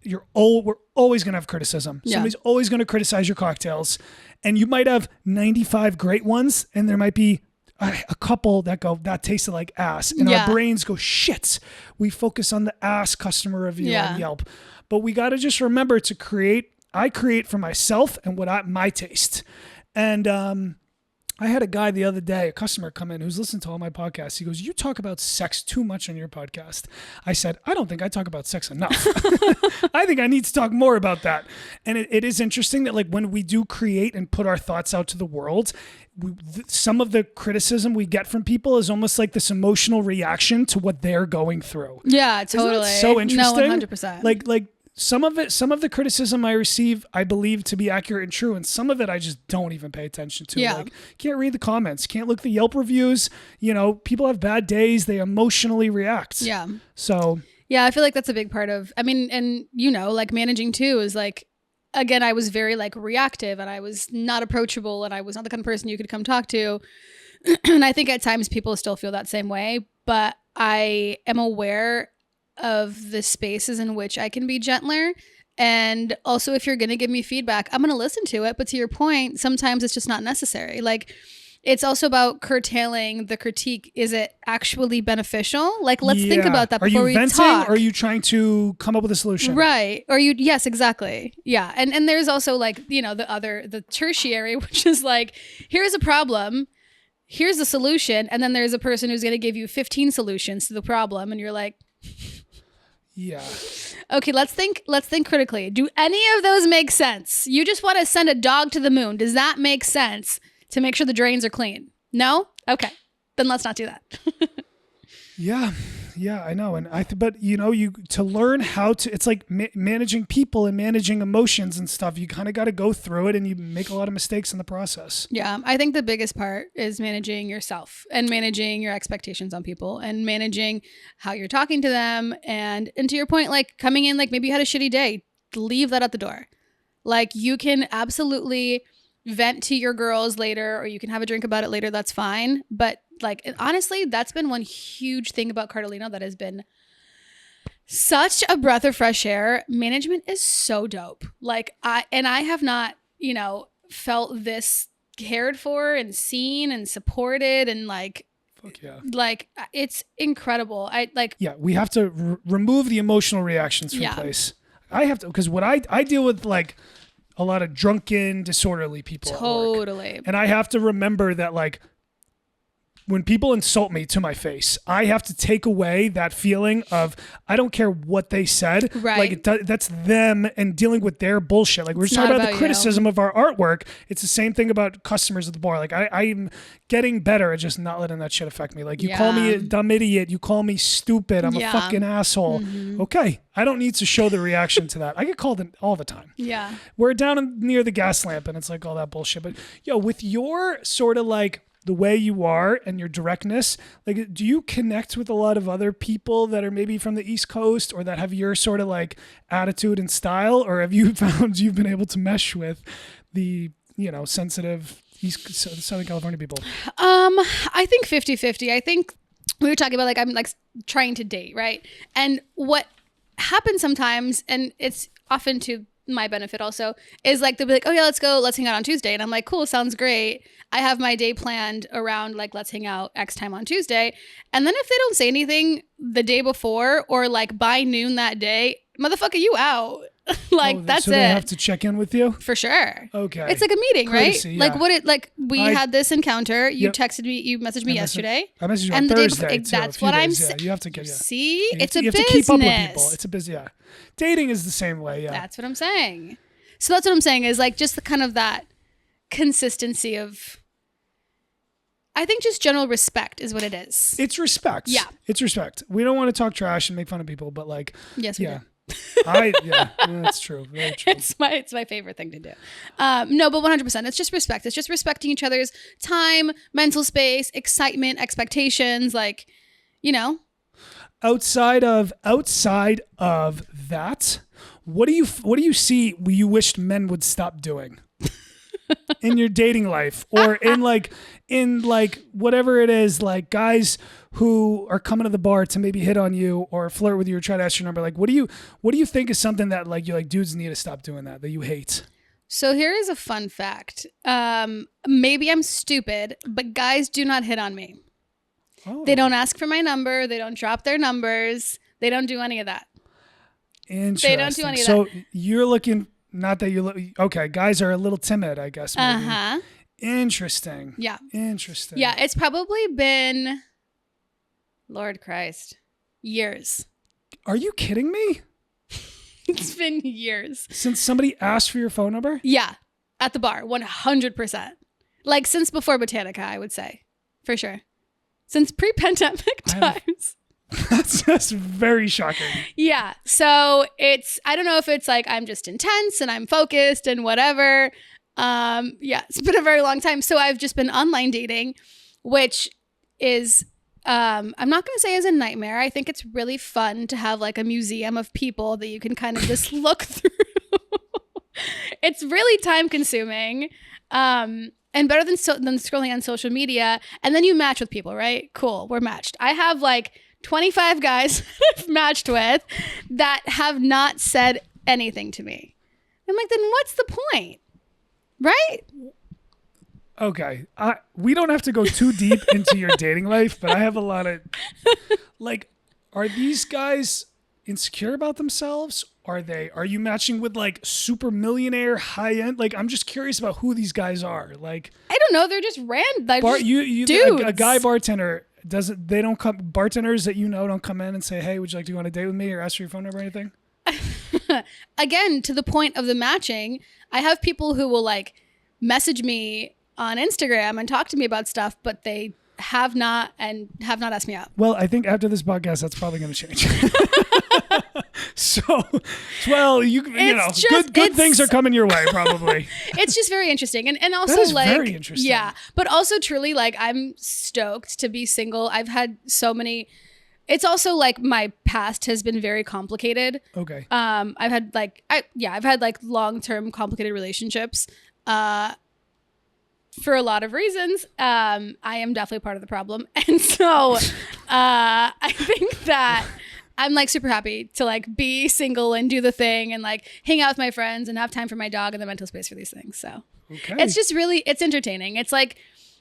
we're always going to have criticism. Yeah. Somebody's always going to criticize your cocktails. And you might have 95 great ones, and there might be a couple that tasted like ass, and our brains go, shit. We focus on the ass customer review on Yelp, but we got to just remember to create. I create for myself and my taste. And I had a guy the other day, a customer come in who's listened to all my podcasts. He goes, "You talk about sex too much on your podcast." I said, "I don't think I talk about sex enough. I think I need to talk more about that." And it is interesting that like when we do create and put our thoughts out to the world, some of the criticism we get from people is almost like this emotional reaction to what they're going through.
Yeah, totally.
Isn't that so interesting?
No, 100%.
Like some of the criticism I receive, I believe to be accurate and true. And some of it I just don't even pay attention to.
Yeah.
Like, can't read the comments, can't look at the Yelp reviews. People have bad days. They emotionally react.
Yeah.
So.
Yeah, I feel like that's a big part of, and like managing too is like, again, I was very like reactive and I was not approachable and I was not the kind of person you could come talk to. And I think at times people still feel that same way, but I am aware of the spaces in which I can be gentler. And also, if you're going to give me feedback, I'm going to listen to it. But to your point, sometimes it's just not necessary. Like, it's also about curtailing the critique. Is it actually beneficial? Like, let's think about that before we talk. Are you venting
or are you trying to come up with a solution?
Right. Yes, exactly. Yeah. And there's also like, the tertiary, which is like, here's a problem. Here's the solution. And then there's a person who's going to give you 15 solutions to the problem. And you're like,
yeah.
Okay, let's think critically. Do any of those make sense? You just want to send a dog to the moon. Does that make sense to make sure the drains are clean? No? Okay. Then let's not do that.
Yeah, I know. And but you to learn how to, it's like managing people and managing emotions and stuff. You kind of got to go through it and you make a lot of mistakes in the process.
Yeah. I think the biggest part is managing yourself and managing your expectations on people and managing how you're talking to them. And to your point, like coming in, like maybe you had a shitty day, leave that at the door. Like you can absolutely vent to your girls later, or you can have a drink about it later. That's fine. But like, honestly, that's been one huge thing about Cardellino that has been such a breath of fresh air. Management is so dope. Like I have not, felt this cared for and seen and supported and like,
fuck yeah.
Like it's incredible.
We have to remove the emotional reactions from place. I have to, because what I deal with like a lot of drunken, disorderly people.
Totally.
At work. And I have to remember that like, when people insult me to my face, I have to take away that feeling of I don't care what they said.
Right.
Like that's them and dealing with their bullshit. Like we're just talking about the criticism of our artwork. It's the same thing about customers at the bar. Like I'm getting better at just not letting that shit affect me. Like you call me a dumb idiot, you call me stupid, I'm a fucking asshole. Okay, I don't need to show the reaction to that. I get called all the time.
Yeah.
We're down near the gas lamp and it's like all that bullshit. But with your sort of like the way you are and your directness, like, do you connect with a lot of other people that are maybe from the East Coast or that have your sort of like attitude and style? Or have you found you've been able to mesh with the, sensitive Southern California people?
I think 50-50. I think we were talking about like, I'm like trying to date, right? And what happens sometimes, and it's often to my benefit also, is like they'll be like, oh yeah, let's hang out on Tuesday. And I'm like, cool, sounds great. I have my day planned around like, let's hang out X time on Tuesday. And then if they don't say anything the day before or like by noon that day, motherfucker, you out. Like that's
so
it.
They have to check in with you?
For sure.
Okay.
It's like a meeting,
Courtesy,
right?
yeah.
Like we had this encounter. You texted me, you messaged me yesterday.
I messaged you
and
on
the
Thursday
day before, that's what I'm saying.
You have to get
See,
it's
a business.
You have to keep up with people. It's a business. Yeah. Dating is the same way. Yeah.
That's what I'm saying. So that's what I'm saying is like just the kind of that consistency of, I think just general respect is what it is.
It's respect.
Yeah.
It's respect. We don't want to talk trash and make fun of people, but like,
yes, we do.
That's true. Very true.
It's my favorite thing to do. No, but 100%. It's just respect. It's just respecting each other's time, mental space, excitement, expectations. Like,
Outside of that, what do you see you wished men would stop doing in your dating life or in whatever it is, like guys who are coming to the bar to maybe hit on you or flirt with you or try to ask your number? Like, what do you think is something that like you're like, dudes need to stop doing that you hate?
So here is a fun fact. Maybe I'm stupid, but guys do not hit on me. Oh. They don't ask for my number. They don't drop their numbers. They don't do any of that.
Interesting.
They don't do any of that.
So you're looking, not that you look, okay, guys are a little timid, I guess. Maybe.
Uh-huh.
Interesting.
Yeah.
Interesting.
Yeah, it's probably been, Lord Christ, years.
Are you kidding me?
It's been years.
Since somebody asked for your phone number?
Yeah, at the bar, 100%. Like since before Botanica, I would say, for sure. Since pre-pandemic times.
That's very shocking.
Yeah. So I don't know if it's like I'm just intense and I'm focused and whatever. Yeah, it's been a very long time. So I've just been online dating, which is, I'm not going to say is a nightmare. I think it's really fun to have like a museum of people that you can kind of just look through. It's really time consuming. And better than scrolling on social media. And then you match with people, right? Cool. We're matched. I have like 25 guys I've matched with that have not said anything to me. I'm like, then what's the point? Right?
Okay. We don't have to go too deep into your dating life, but I have a lot of, like, are these guys insecure about themselves? Are you matching with like super millionaire high end? Like, I'm just curious about who these guys are. Like,
I don't know. They're just random.
Dudes. A guy bartender bartenders that don't come in and say, hey, would you like to go on a date with me or ask for your phone number or anything?
Again, to the point of the matching, I have people who will like message me on Instagram and talk to me about stuff, but they have not asked me out.
Well, I think after this podcast, that's probably going to change. So, well, good things are coming your way, probably.
It's just very interesting. And also
that is
like,
very interesting.
Yeah, but also truly like, I'm stoked to be single. I've had so many, it's also like my past has been very complicated.
Okay.
I've had like long-term complicated relationships, for a lot of reasons. I am definitely part of the problem. And so, I think that I'm like super happy to like be single and do the thing and like hang out with my friends and have time for my dog and the mental space for these things. So it's just really, it's entertaining. It's like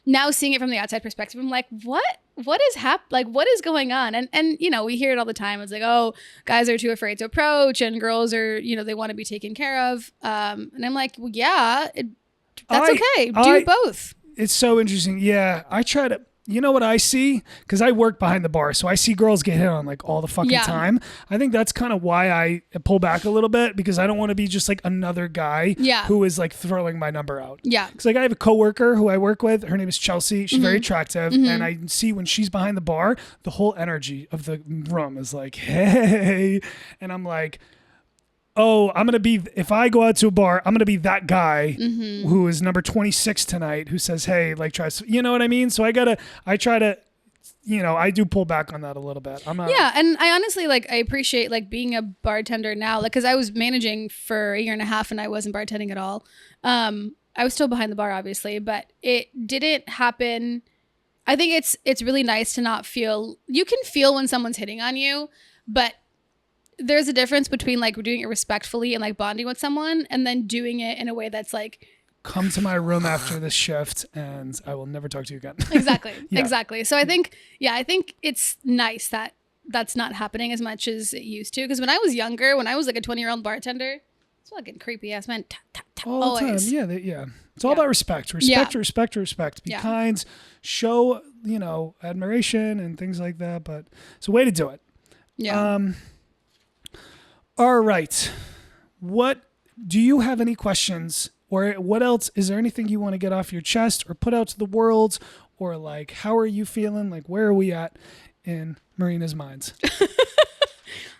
now seeing it from the outside perspective, I'm like, what is what is going on? And we hear it all the time. It's like, oh, guys are too afraid to approach and girls are, they want to be taken care of. And I'm like, well, yeah, that's okay. Do both.
It's so interesting. Yeah. you know what I see? Because I work behind the bar, so I see girls get hit on like all the fucking time. I think that's kind of why I pull back a little bit, because I don't want to be just like another guy who is like throwing my number out. Yeah. Because like I have a coworker who I work with. Her name is Chelsea. She's very attractive. And I see when she's behind the bar, the whole energy of the room is like, hey. And I'm like, oh, if I go out to a bar, I'm going to be that guy who is number 26 tonight who says, hey, like, you know what I mean? So I try to, I do pull back on that a little bit. And
I honestly, like, I appreciate, like, being a bartender now, like, because I was managing for a year and a half and I wasn't bartending at all. I was still behind the bar, obviously, but it didn't happen. I think it's really nice to not feel, you can feel when someone's hitting on you, but there's a difference between like doing it respectfully and like bonding with someone and then doing it in a way that's like,
come to my room after this shift and I will never talk to you again.
Exactly. So I think it's nice that that's not happening as much as it used to. Because when I was younger, when I was like a 20-year-old bartender, it's fucking creepy ass man.
All the time. Yeah. It's all about respect. Respect. Be kind, show, admiration and things like that. But it's a way to do it. Yeah. All right. What do you have any questions, or what else? Is there anything you want to get off your chest or put out to the world, or like, how are you feeling? Like, where are we at in Marina's minds?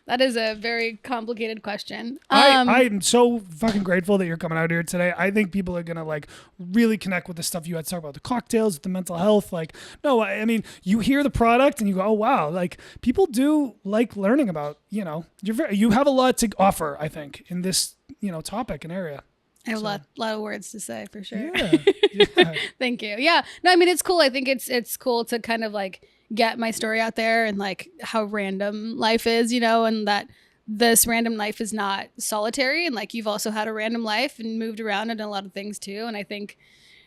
That is a very complicated question.
I'm so fucking grateful that you're coming out here today. I think people are going to like really connect with the stuff you had to talk about, the cocktails, the mental health. Like, no, I mean, you hear the product and you go, oh, wow. Like people do like learning about, you have a lot to offer, I think, in this, topic and area.
I have a lot of words to say for sure.
Yeah.
Thank you. Yeah. No, I mean, it's cool. I think it's cool to kind of like get my story out there and like how random life is, and that this random life is not solitary. And like, you've also had a random life and moved around and done a lot of things too. And I think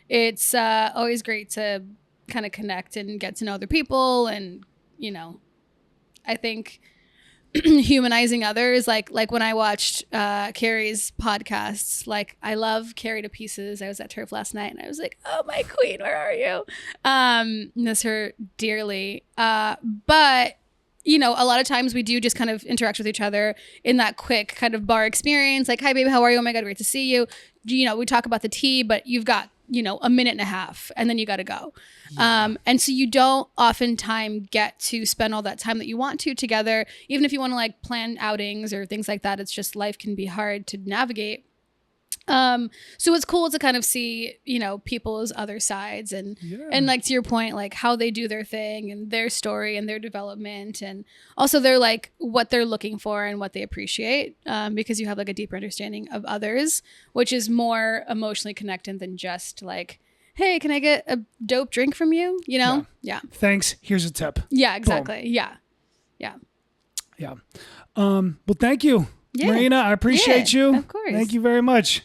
it's always great to kind of connect and get to know other people. And, I think humanizing others, like when I watched Carrie's podcasts, like I love Carrie to pieces. I was at Turf last night and I was like, oh, my queen, where are you? Miss her dearly. But a lot of times we do just kind of interact with each other in that quick kind of bar experience. Like, hi, baby, how are you? Oh my God, great to see you. We talk about the tea, but you've got, a minute and a half and then you got to go. Yeah. And so you don't oftentimes get to spend all that time that you want to together, even if you want to like plan outings or things like that. It's just life can be hard to navigate. So it's cool to kind of see, people's other sides and like to your point, like how they do their thing and their story and their development. And also they're like what they're looking for and what they appreciate, because you have like a deeper understanding of others, which is more emotionally connected than just like, hey, can I get a dope drink from you? Yeah.
Thanks. Here's a tip.
Yeah, exactly. Boom. Yeah.
Well, thank you. Yeah. Marina, I appreciate you.
Of course.
Thank you very much.